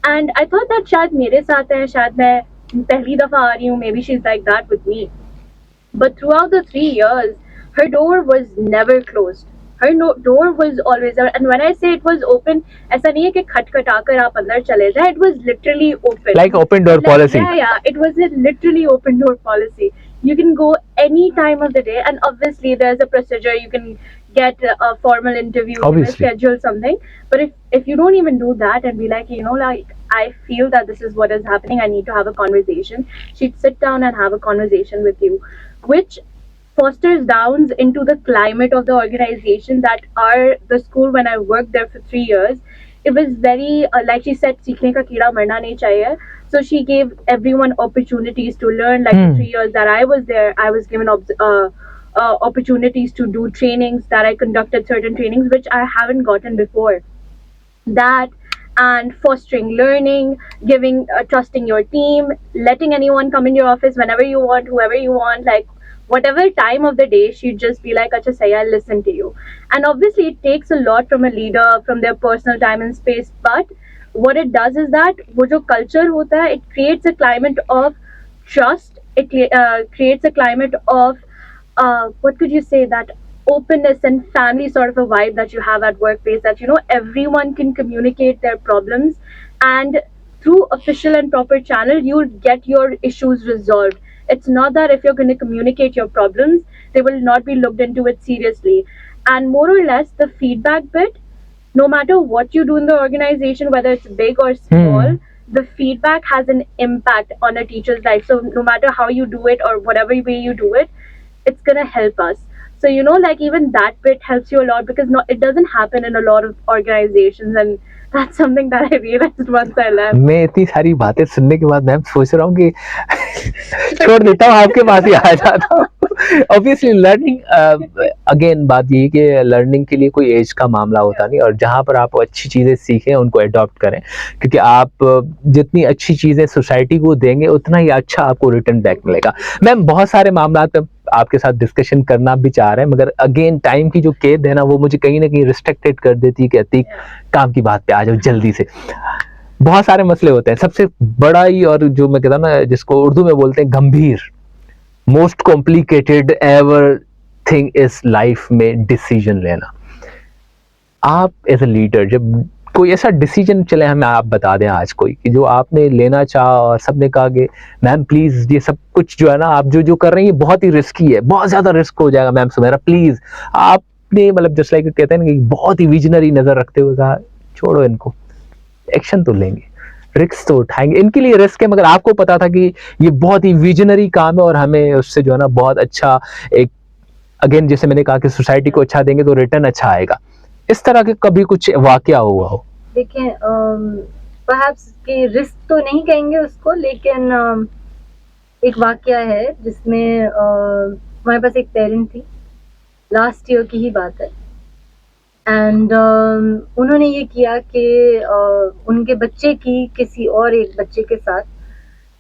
And I thought that शायद मेरे साथ है, शायद मैं पहली दफा आ रही हूँ, maybe she's like that with me. But throughout the 3 years, her door was never closed. Her door was always there. And when I say it was open, ऐसा नहीं है कि खटखटाकर आप अंदर चले जाए. It was literally open. Like open door policy. Yeah. It was a literally open door policy. You can go any time of the day, and obviously there's a procedure. You can get a formal interview, schedule something. But if you don't even do that and be like, like, I feel that this is what is happening, I need to have a conversation, she'd sit down and have a conversation with you, which fosters down into the climate of the organization that are the school. When I worked there for 3 years, it was very like she said, सीखने का कीड़ा मरना नहीं चाहिए. So she gave everyone opportunities to learn. Like the 3 years that I was there, I was given opportunities to do trainings, that I conducted certain trainings which I haven't gotten before. That, and fostering learning, giving trusting your team, letting anyone come in your office whenever you want, whoever you want, like whatever time of the day, she'd just be like, acha say, I'll listen to you. And obviously it takes a lot from a leader, from their personal time and space, but what it does is that wo jo culture hota hai, it creates a climate of trust. It creates a climate of what could you say, that openness and family sort of a vibe that you have at workplace, that everyone can communicate their problems, and through official and proper channel you'll get your issues resolved. It's not that if you're going to communicate your problems, they will not be looked into it seriously. And more or less, the feedback bit, no matter what you do in the organization, whether it's big or small, the feedback has an impact on a teacher's life. So no matter how you do it or whatever way you do it, it's gonna help us. So like even that bit helps you a lot, because it doesn't happen in a lot of organizations, and that's something that I realized once I left. मैं इतनी सारी बातें सुनने के बाद ma'am सोच रहा हूँ कि छोड़ देता हूँ, आपके पास ही आ जाता हूँ। ऑब्वियसली लर्निंग, अगेन बात यही कि लर्निंग के लिए कोई एज का मामला होता नहीं, और जहाँ पर आप अच्छी चीज़ें सीखें उनको अडॉप्ट करें, क्योंकि आप जितनी अच्छी चीज़ें सोसाइटी को देंगे उतना ही अच्छा आपको रिटर्न बैक मिलेगा। मैम बहुत सारे मामला पे आपके साथ डिस्कशन करना भी चाह रहे हैं, मगर अगेन टाइम की जो कैद है ना वो मुझे कहीं ना कहीं रिस्ट्रिक्टेड कर देती है, कहती काम की बात पे आ जाओ जल्दी से। बहुत सारे मसले होते हैं, सबसे बड़ा ही और जो मैं कहता हूँ ना, जिसको उर्दू में बोलते हैं गंभीर, most complicated ever thing is life में डिसीजन लेना। आप एज ए लीडर जब कोई ऐसा डिसीजन चले हमें आप बता दें आज कोई कि जो आपने लेना चाहा और सबने कहा कि मैम प्लीज ये सब कुछ जो है ना आप जो कर रही हैं बहुत ही रिस्की है, बहुत ज्यादा रिस्क हो जाएगा मैम सुमेरा प्लीज, आपने मतलब जस्ट लाइक कहते हैं ना कि बहुत ही विजनरी नजर रखते हुए कहा छोड़ो इनको, एक्शन तो लेंगे, रिस्क तो उठाएंगे, इनके लिए रिस्क है, मगर आपको पता था कि ये बहुत ही विजनरी काम है और हमें उससे जो है ना बहुत अच्छा एक, अगेन जैसे मैंने कहा कि सोसाइटी को अच्छा देंगे तो रिटर्न अच्छा आएगा। इस तरह के कभी कुछ वाकया हुआ हो? देखिए परहैप्स कि रिस्क तो नहीं कहेंगे उसको, लेकिन एक वाकया है जिसमें हमारे पास एक पेरेंट थी, लास्ट ईयर की ही बात है, एंड उन्होंने ये किया कि उनके बच्चे की किसी और एक बच्चे के साथ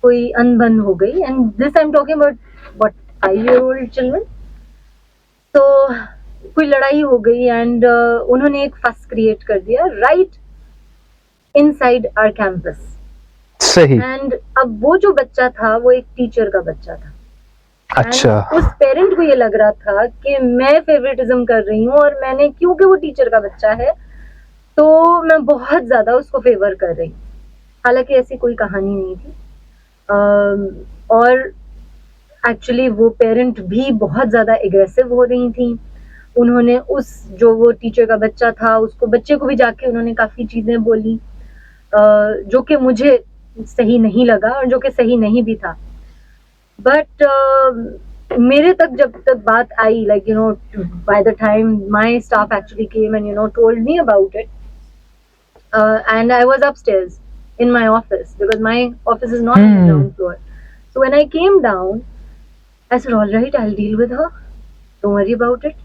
कोई अनबन हो गई, and this I am talking about what 5-year-old children. तो कोई लड़ाई हो गई एंड उन्होंने एक फस क्रिएट कर दिया राइट इनसाइड आवर कैंपस। सही। एंड अब वो जो बच्चा था वो एक टीचर का बच्चा था। अच्छा। उस पेरेंट को ये लग रहा था कि मैं फेवरेटिज्म कर रही हूँ, और मैंने क्योंकि वो टीचर का बच्चा है तो मैं बहुत ज्यादा उसको फेवर कर रही हूँ, हालांकि ऐसी कोई कहानी नहीं थी। और एक्चुअली वो पेरेंट भी बहुत ज्यादा एग्रेसिव हो रही थी। उन्होंने उस जो वो टीचर का बच्चा था उसको, बच्चे को भी जाके उन्होंने काफी चीजें बोली जो कि मुझे सही नहीं लगा और जो कि सही नहीं भी था। बट मेरे तक जब तक बात आई, like by the time my staff actually came and told me about it, and I was upstairs in my office because my office is not on the ground floor. So when I came down, I said, all right, I'll deal with her. Don't worry about it.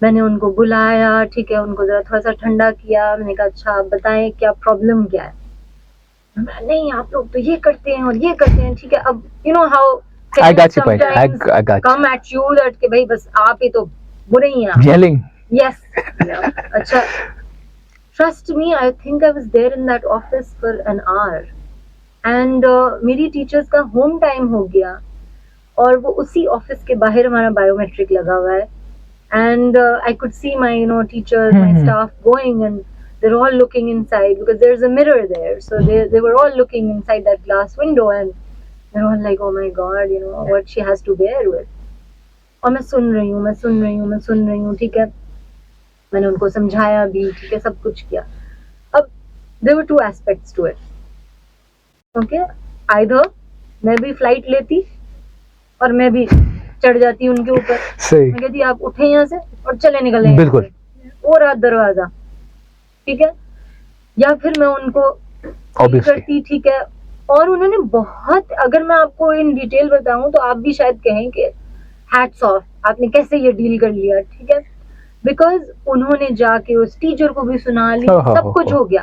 मैंने उनको बुलाया, ठीक है, उनको जरा थोड़ा सा ठंडा किया। मैंने कहा अच्छा आप बताएं क्या प्रॉब्लम क्या है। नहीं आप लोग तो ये करते हैं और ये करते हैं, ठीक है। अब you know how I got you point. I got you. come at you that कि भाई बस आप ही तो बुरे ही हैं। Yelling. Yes. अच्छा Trust me, I think I was there in that office for an hour. And मेरी टीचर्स का होम टाइम हो गया और वो उसी ऑफिस के बाहर हमारा बायोमेट्रिक लगा हुआ है। And I could see my teachers, my staff going, and they're all looking inside because there's a mirror there. So they were all looking inside that glass window and they're all like, oh my God, what she has to bear with. और मैं सुन रही हूँ, ठीक है। मैंने उनको समझाया भी, ठीक है, सब कुछ किया। अब there were 2 aspects to it. Okay, either मैं भी फ्लाइट लेती और मैं भी चढ़ जाती उनके ऊपर। मैं कहती आप उठे यहाँ से और चले निकले बिल्कुल, वो रहा दरवाजा, ठीक है, या फिर मैं उनको करती, ठीक है। और उन्होंने बहुत, अगर मैं आपको इन डिटेल बताऊं तो आप भी शायद कहें कि हैट्स ऑफ, आपने कैसे ये डील कर लिया, ठीक है। बिकॉज उन्होंने जाके उस टीचर को भी सुना ली, सब कुछ हो गया।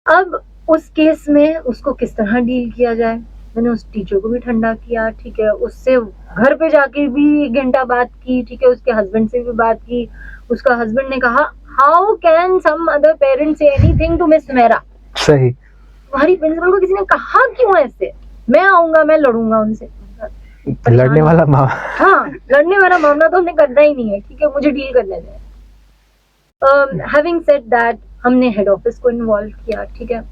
अब उस केस में उसको किस तरह डील किया जाए, मैंने उस टीचर को भी ठंडा किया, ठीक है। उससे घर पे जाके भी 1 घंटा बात की, ठीक है। उसके हस्बैंड से भी बात की। उसका हस्बैंड ने कहा how can some other parent say anything to miss Sumaira. सही। तुम्हारी प्रिंसिपल को किसी ने कहा क्यों ऐसे? मैं आऊंगा, मैं लड़ूंगा उनसे। लड़ने वाला हाँ, लड़ने वाला मामला तो हमने करना ही नहीं है, ठीक है, मुझे डील करने दें। हैविंग सेड दैट, हमने हेड ऑफिस को इन्वॉल्व किया, ठीक है।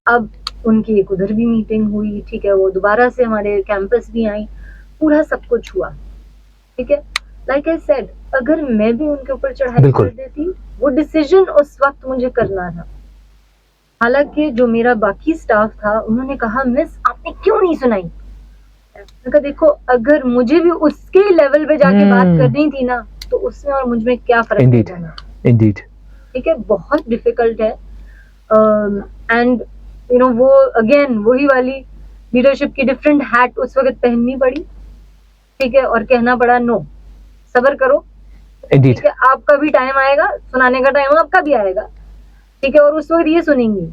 अब उनकी एक उधर भी मीटिंग हुई, ठीक है, वो दोबारा से हमारे कैंपस भी आई, पूरा सब कुछ हुआ, ठीक है। लाइक आई सेड, अगर मैं भी उनके ऊपर चढ़ाई बिल्कुल। कर देती, वो डिसीजन उस वक्त मुझे करना था। हालांकि जो मेरा बाकी स्टाफ था उन्होंने कहा मिस आपने क्यों नहीं सुनाई। मैंने कहा देखो अगर मुझे भी उसके लेवल पे जाके बात करनी थी ना तो उसमें और मुझ में क्या फर्क इंडीड पड़ना। इंडीड ठीक है, बहुत डिफिकल्ट है। एंड यू नो वो अगेन वही वाली लीडरशिप की डिफरेंट हैट उस वक्त पहननी पड़ी। ठीक है, और कहना पड़ा नो, सब्र करो। इंडीड ठीक है, आपका भी टाइम आएगा, सुनाने का टाइम आपका भी आएगा। ठीक है, और उस वक्त ये सुनेंगी।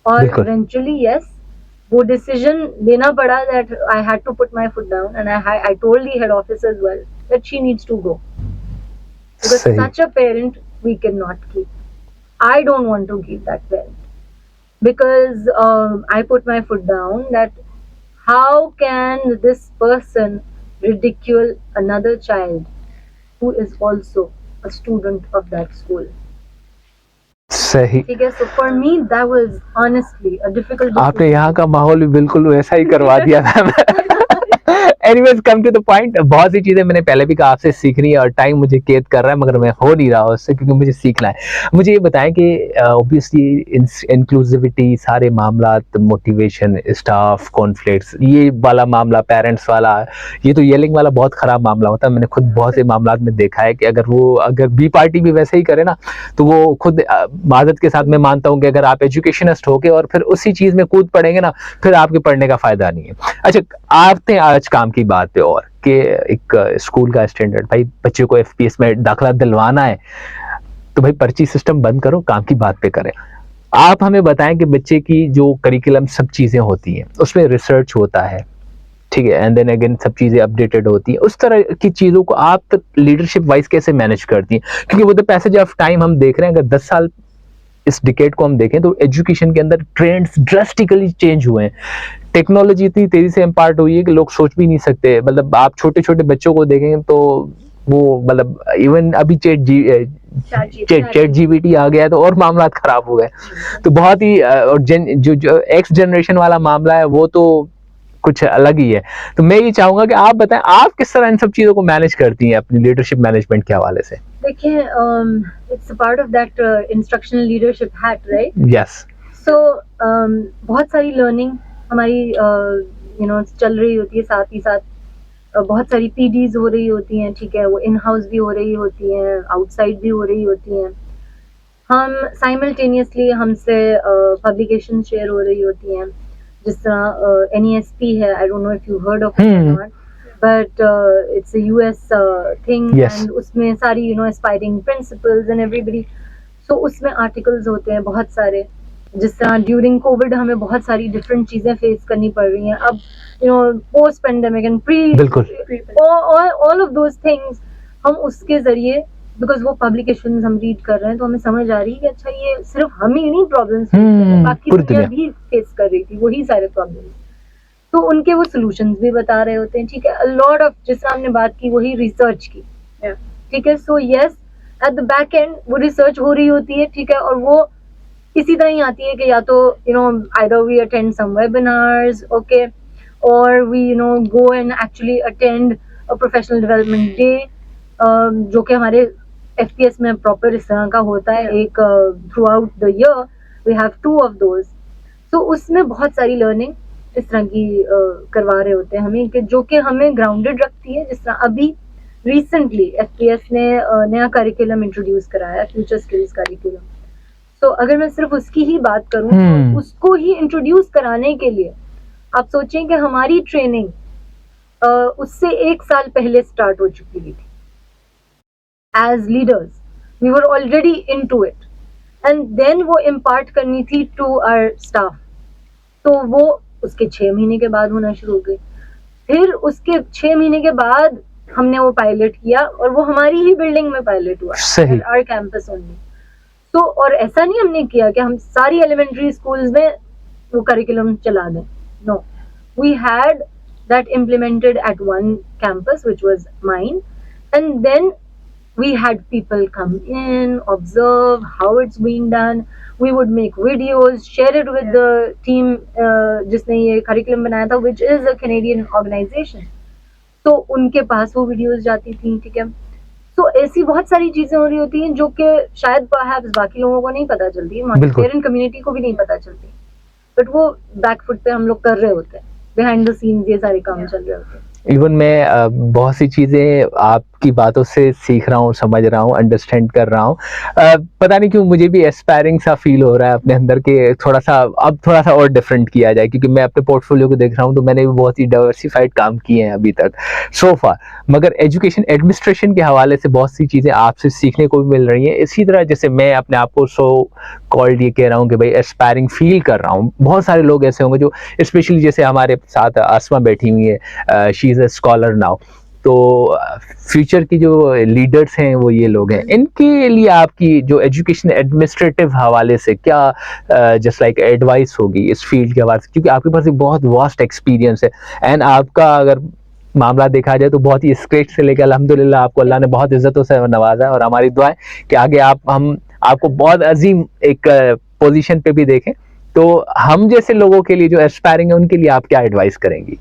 और बिल्कुल। इवेंचुअली यस, वो डिसीजन लेना पड़ा that I had to put my foot down and I told the head office as well that she needs to go because सही। such a parent we cannot keep. I don't want to keep that parent because I put my foot down that how can this person ridicule another child who is also a student of that school. सही। ठीक है, so for me that was honestly a difficult decision. आपने यहाँ का माहौल भी बिल्कुल वैसा ही करवा दिया था। Anyways come to the point, बहुत सी चीजें मैंने पहले भी कहा आपसे सीखनी है और टाइम मुझे कैद कर रहा है मगर मैं हो नहीं रहा उससे क्योंकि मुझे सीखना है। मुझे ये बताएं कि ऑब्वियसली इंक्लूसिविटी, सारे मामला, मोटिवेशन, स्टाफ कॉन्फ्लिक्ट्स, ये वाला मामला, पेरेंट्स वाला, ये तो येलिंग वाला बहुत खराब मामला होता है। मैंने खुद बहुत से मामला में देखा है कि अगर बी पार्टी भी वैसे ही करे ना तो वो खुद माजत के साथ मैं मानता हूँ कि अगर आप एजुकेशनिस्ट होके और फिर उसी चीज में कूद पड़ेंगे ना फिर आपके पढ़ने का फायदा नहीं है। अच्छा, आते आज काम की बात पे और कि एक स्कूल का स्टैंडर्ड, भाई बच्चे को एफपीएस में दाखिला दिलवाना है तो भाई पर्ची सिस्टम बंद करो, काम की बात पे करें। आप हमें बताएं कि बच्चे की जो करिकुलम सब चीजें होती हैं उसमें रिसर्च होता है, ठीक है, एंड देन अगेन सब चीजें अपडेटेड होती हैं, उस तरह की चीजों को आप लीडरशिप वाइज कैसे मैनेज करती हैं? क्योंकि वो द पैसेज ऑफ टाइम हम देख रहे हैं, अगर 10 साल इस डिकेड को हम देखें तो एजुकेशन के अंदर ट्रेंड्स ड्रास्टिकली चेंज हुए हैं। टेक्नोलॉजी इतनी तेजी से इम्पार्ट हुई है कि लोग सोच भी नहीं सकते। मतलब आप छोटे छोटे बच्चों को देखेंगे तो वो मतलब इवन अभी चैट जीपीटी आ गया है तो और मामला खराब हो गए। तो बहुत ही और जो एक्स जनरेशन वाला मामला है वो तो कुछ अलग ही है। तो मैं ये चाहूंगा कि आप बताएं आप किस तरह इन सब चीजों को मैनेज करती हैं अपनी लीडरशिप मैनेजमेंट के हवाले से? देखिए, it's a part of that instructional leadership hat, right? Yes. So बहुत सारी लर्निंग हमारी चल रही होती है, साथ ही साथ बहुत सारी पीडीज हो रही होती हैं। ठीक है, वो इन हाउस भी हो रही होती हैं, आउटसाइड भी हो रही होती हैं। हम साइमल्टेनियसली हमसे पब्लिकेशन शेयर हो रही होती हैं, जिस तरह NESP है, I don't know if you heard of it, but it's a US thing and उसमें सारी एस्पायरिंग प्रिंसिपल्स एंड एवरीबडी, सो उसमें आर्टिकल्स होते हैं बहुत सारे। जिस तरह ड्यूरिंग कोविड हमें बहुत सारी डिफरेंट चीजें फेस करनी पड़ रही हैं। अब post pandemic and all of those things हम उसके जरिए, बिकॉज वो पब्लिकेशंस हम रीड कर रहे हैं तो हमें समझ आ रही है कि अच्छा ये सिर्फ हम ही नहीं प्रॉब्लम्स फेस कर रहे हैं, बाकी दुनिया भी फेस कर रही थी वही सारे प्रॉब्लम्स, तो उनके वो सॉल्यूशंस भी बता रहे होते हैं। ठीक है, अ लॉट ऑफ, जिस हमने बात की वही रिसर्च की, ठीक है। So yes, at the back and वो रिसर्च हो रही होती है। ठीक है, और वो इसी तरह ही आती है कि या तो either we attend some webinars, okay, or we go and actually attend a professional development day, जो कि हमारे FPS में प्रॉपर इस तरह का होता है। एक throughout the year we have 2 of those, तो उसमें बहुत सारी लर्निंग इस तरह की करवा रहे होते हैं हमें, कि जो कि हमें ग्राउंडेड रखती है। जिस तरह अभी रिसेंटली FPS ने नया करिकुलम इंट्रोड्यूस कराया, फ्यूचर स्किल्स करिकुलम। तो अगर मैं सिर्फ उसकी ही बात करूं तो उसको ही इंट्रोड्यूस कराने के लिए आप सोचें कि हमारी ट्रेनिंग उससे 1 साल पहले स्टार्ट हो चुकी थी। As leaders we were already into it and then वो इम्पार्ट करनी थी टू आवर स्टाफ, तो वो उसके 6 महीने के बाद होना शुरू हो गई। फिर उसके 6 महीने के बाद हमने वो पायलट किया और वो हमारी ही बिल्डिंग में पायलट हुआ, आवर कैंपस ओनली। तो और ऐसा नहीं हमने किया कि हम सारी एलिमेंट्री स्कूल्स में वो करिकुलम चला दें, no, we had that implemented at one campus which was mine, and then we had people come in, observe how it's being done, we would make videos, share it with the team जिसने ये curriculum बनाया था, which is a Canadian organization, तो उनके पास वो videos जाती थी। ठीक है, तो ऐसी बहुत सारी चीजें हो रही होती हैं जो कि शायद perhaps बाकी लोगों को नहीं पता चलती, बिल्कुल। पेरेंट कम्युनिटी को भी नहीं पता चलती, बट वो बैकफुट पे हम लोग कर रहे होते हैं, बिहाइंड द सीन्स ये सारे काम चल रहे होते हैं। इवन मैं बहुत सी चीज़ें आपकी बातों से सीख रहा हूँ, समझ रहा हूँ, अंडरस्टैंड कर रहा हूँ। पता नहीं क्यों मुझे भी एस्पायरिंग सा फील हो रहा है अपने अंदर के थोड़ा सा और डिफरेंट किया जाए, क्योंकि मैं अपने पोर्टफोलियो को देख रहा हूँ तो मैंने भी बहुत ही डाइवर्सिफाइड काम किए हैं अभी तक सो फार, मगर एजुकेशन एडमिनिस्ट्रेशन के हवाले से बहुत सी चीज़ें आपसे सीखने को भी मिल रही हैं। इसी तरह जैसे मैं अपने आप को सो कॉल्ड ये कह रहा हूँ कि भाई एस्पायरिंग फील कर रहा हूँ, बहुत सारे लोग ऐसे होंगे जो स्पेशली जैसे हमारे साथ आसमा बैठी हुई है, she is a scholar now, तो फ्यूचर की जो लीडर्स हैं वो ये लोग हैं। इनके लिए आपकी जो एजुकेशन एडमिनिस्ट्रेटिव हवाले से क्या जस्ट लाइक एडवाइस होगी इस फील्ड के हवाले से, क्योंकि आपके पास एक बहुत वास्ट एक्सपीरियंस है एंड आपका अगर मामला देखा जाए तो बहुत ही स्क्रेच से लेकर अल्हम्दुलिल्लाह आपको अल्लाह ने बहुत इज्जतों से नवाजा है, और हमारी दुआ है कि आगे हम आपको बहुत अजीम एक पोजीशन पे भी देखें। तो हम जैसे लोगों के लिए जो एस्पायरिंग है उनके लिए आप क्या एडवाइस करेंगी?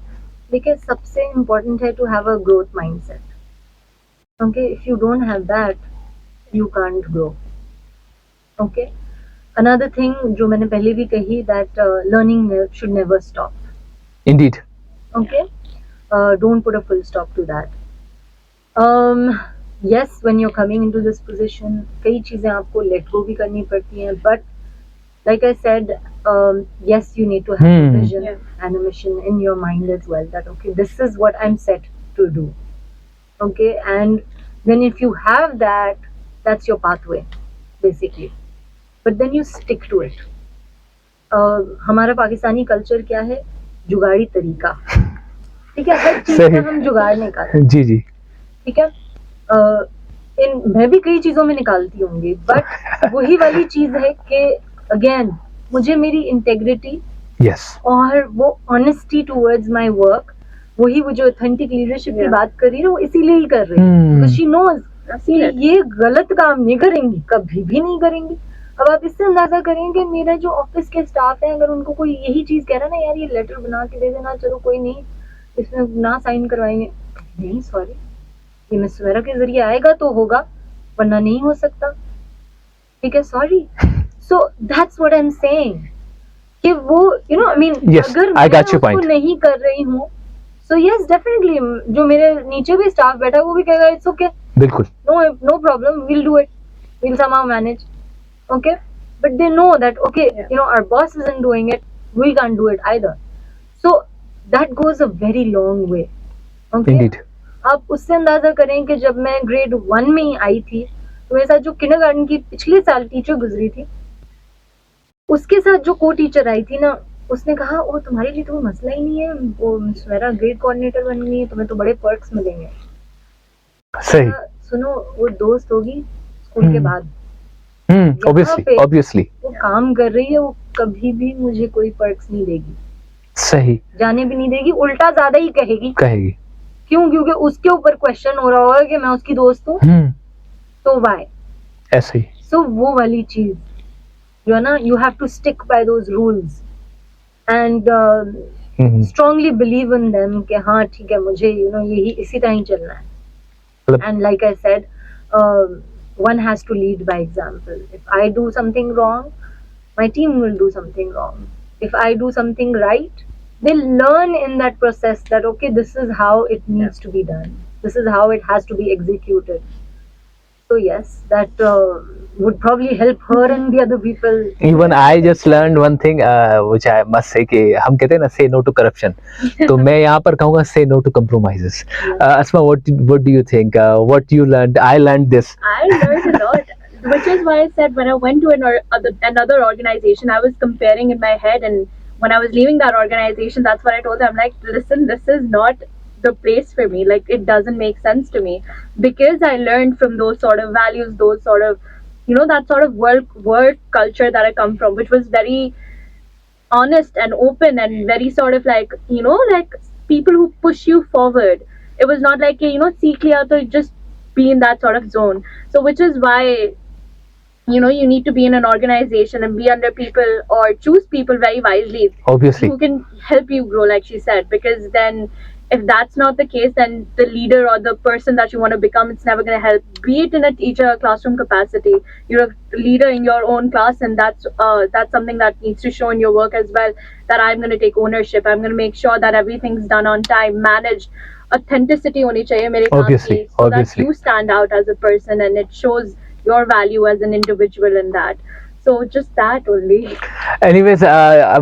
देखिए, सबसे इम्पोर्टेंट है to have a growth mindset. Okay, if you don't have that you can't grow. Okay, another thing जो मैंने पहले भी कही, that learning should never stop. Indeed. Okay, don't put a full stop to that. Yes, when you're coming into this position, कई चीज़ें आपको let go भी करनी पड़ती हैं, but like I said, yes, you need to have a vision and a mission in your mind as well, that okay, this is what I'm set to do. Okay, and then if you have that, that's your pathway basically, but then you stick to it. हमारा Pakistani culture क्या है? जुगाड़ी तरीका, ठीक है, हर चीज में हम जुगाड़ निकालते हैं। जी जी, ठीक है, मैं भी कई चीजों में निकालती होंगी, बट वही वाली चीज है कि अगेन मुझे मेरी इंटेग्रिटी और वो ऑनेस्टी टूवर्ड्स माय वर्क, वही वो जो ऑथेंटिक लीडरशिप की बात कर रही है वो इसीलिए ही कर रही है, बिकॉज़ शी नोज ये गलत काम नहीं करेंगी, कभी भी नहीं करेंगी। अब आप इससे अंदाजा करेंगे, मेरा जो ऑफिस के स्टाफ है, अगर उनको कोई यही चीज कह रहा है ना, यार ये लेटर बना के दे देना, चलो कोई नहीं इसमें ना साइन करवाएंगे, नहीं सॉरी, ये मिस सुमेरा के जरिए आएगा तो होगा, वरना नहीं हो सकता, ठीक है, sorry. So that's what I am saying कि वो यू नो आई मीन अगर मैं उसको नहीं कर रही हूँ, सो यस डेफिनेटली जो मेरे नीचे भी स्टाफ बैठा है वो भी कहेगा इट्स ओके, बिल्कुल, no problem, will do it, will somehow manage, okay, but they know that okay you know our boss isn't doing it, we can't do it either, so that goes a very long way. Okay? Indeed. आप उससे अंदाजा करें कि जब मैं grade 1 में ही आई थी, तो मेरे साथ जो किंडरगार्टन की पिछले साल टीचर गुजरी थी, उसके साथ जो को टीचर आई थी ना, उसने कहा ओ तुम्हारे लिए तो मसला ही नहीं है, वो मेरा ग्रेड कोऑर्डिनेटर बन गई है, तुम्हें तो बड़े पर्क्स मिलेंगे। सही, सुनो, वो दोस्त होगी स्कूल के बाद, ऑब्वियसली वो काम कर रही है, वो कभी भी मुझे कोई पर्क्स नहीं देगी, सही, जाने भी नहीं देगी, उल्टा ज्यादा ही कहेगी। क्यों? क्योंकि उसके ऊपर क्वेश्चन हो रहा होगा कि मैं उसकी दोस्त हूँ, तो वाई ऐसे ही। सो वो वाली चीज जो है ना, you have to stick by those rules and strongly believe in them कि हाँ ठीक है, मुझे यू नो यही इसी तरह ही चलना है। And like I said, one has to lead by example. If I do something wrong, my team will do something wrong. If I do something right, they'll learn in that process that okay, this is how it needs to be done, this is how it has to be executed. So yes, that would probably help her and the other people. Even I just learned one thing which I must say कि हम कहते हैं ना say no to corruption, तो मैं यहाँ पर कहूँगा say no to compromises. Asma, what do you think? What you learned? I learned this. I learned a lot. Which is why I said when I went to another organization, I was comparing in my head, and when I was leaving that organization, that's what I told them. I'm like, listen, this is not the place for me. Like, it doesn't make sense to me, because I learned from those sort of values, those sort of, you know, that sort of work culture that I come from, which was very honest and open and very sort of like, you know, like people who push you forward. It was not like, you know, seek liya to just be in that sort of zone. So which is why, you know, you need to be in an organization and be under people, or choose people very wisely, obviously, who can help you grow, like she said, because then if that's not the case, then the leader or the person that you want to become, it's never going to help. Be it in a teacher classroom capacity, you're a leader in your own class, and that's something that needs to show in your work as well, that I'm going to take ownership, I'm going to make sure that everything's done on time, managed. Authenticity honi chahiye mere kaam Obviously, ki, so obviously. that you stand out as a person and it shows your value as an individual in that. So just that only. Anyways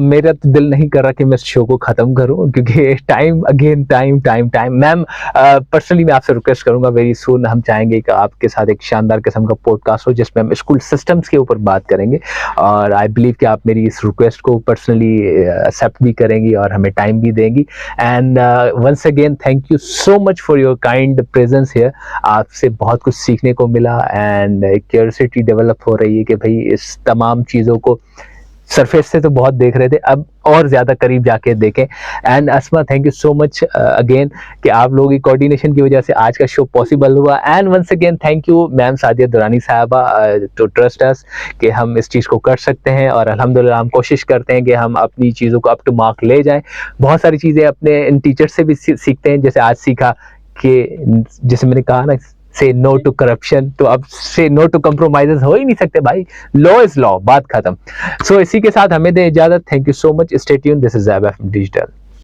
मेरा तो दिल नहीं कर रहा कि मैं इस show को ख़त्म करूं, क्योंकि टाइम मैम, पर्सनली मैं आपसे रिक्वेस्ट करूंगा, वेरी सून हम चाहेंगे कि आपके साथ एक शानदार किस्म का पॉडकास्ट हो जिसमें हम स्कूल सिस्टम्स के ऊपर बात करेंगे, और आई बिलीव कि आप मेरी इस रिक्वेस्ट को पर्सनली एक्सेप्ट भी करेंगी और हमें टाइम भी देंगी. And once again thank you so much for your kind presence here. आपसे बहुत कुछ सीखने को मिला एंड क्यूरियोसिटी डेवलप हो रही है कि भाई इस तमाम चीज़ों को सरफेस से तो बहुत देख रहे थे, अब और ज़्यादा करीब जाके देखें. And Asma, thank you so much again कि आप लोगों की कोऑर्डिनेशन की वजह से आज का शो पॉसिबल हुआ. And once again thank you ma'am Sadia Durrani साहबा टू ट्रस्ट अस कि हम इस चीज़ को कर सकते हैं, और अल्हम्दुलिल्लाह हम कोशिश करते हैं कि हम अपनी चीज़ों को अप टू मार्क ले जाएं. बहुत सारी चीज़ें अपने इन टीचर से भी सीखते हैं, जैसे आज सीखा कि जैसे मैंने कहा ना, से नो टू करप्शन, तो अब से नो टू कंप्रोमाइजेस हो ही नहीं सकते भाई, लॉ इज लॉ, बात खत्म. सो इसी के साथ हमें दे इजाजत. Thank you so much, stay tuned, this is Zeb FM digital.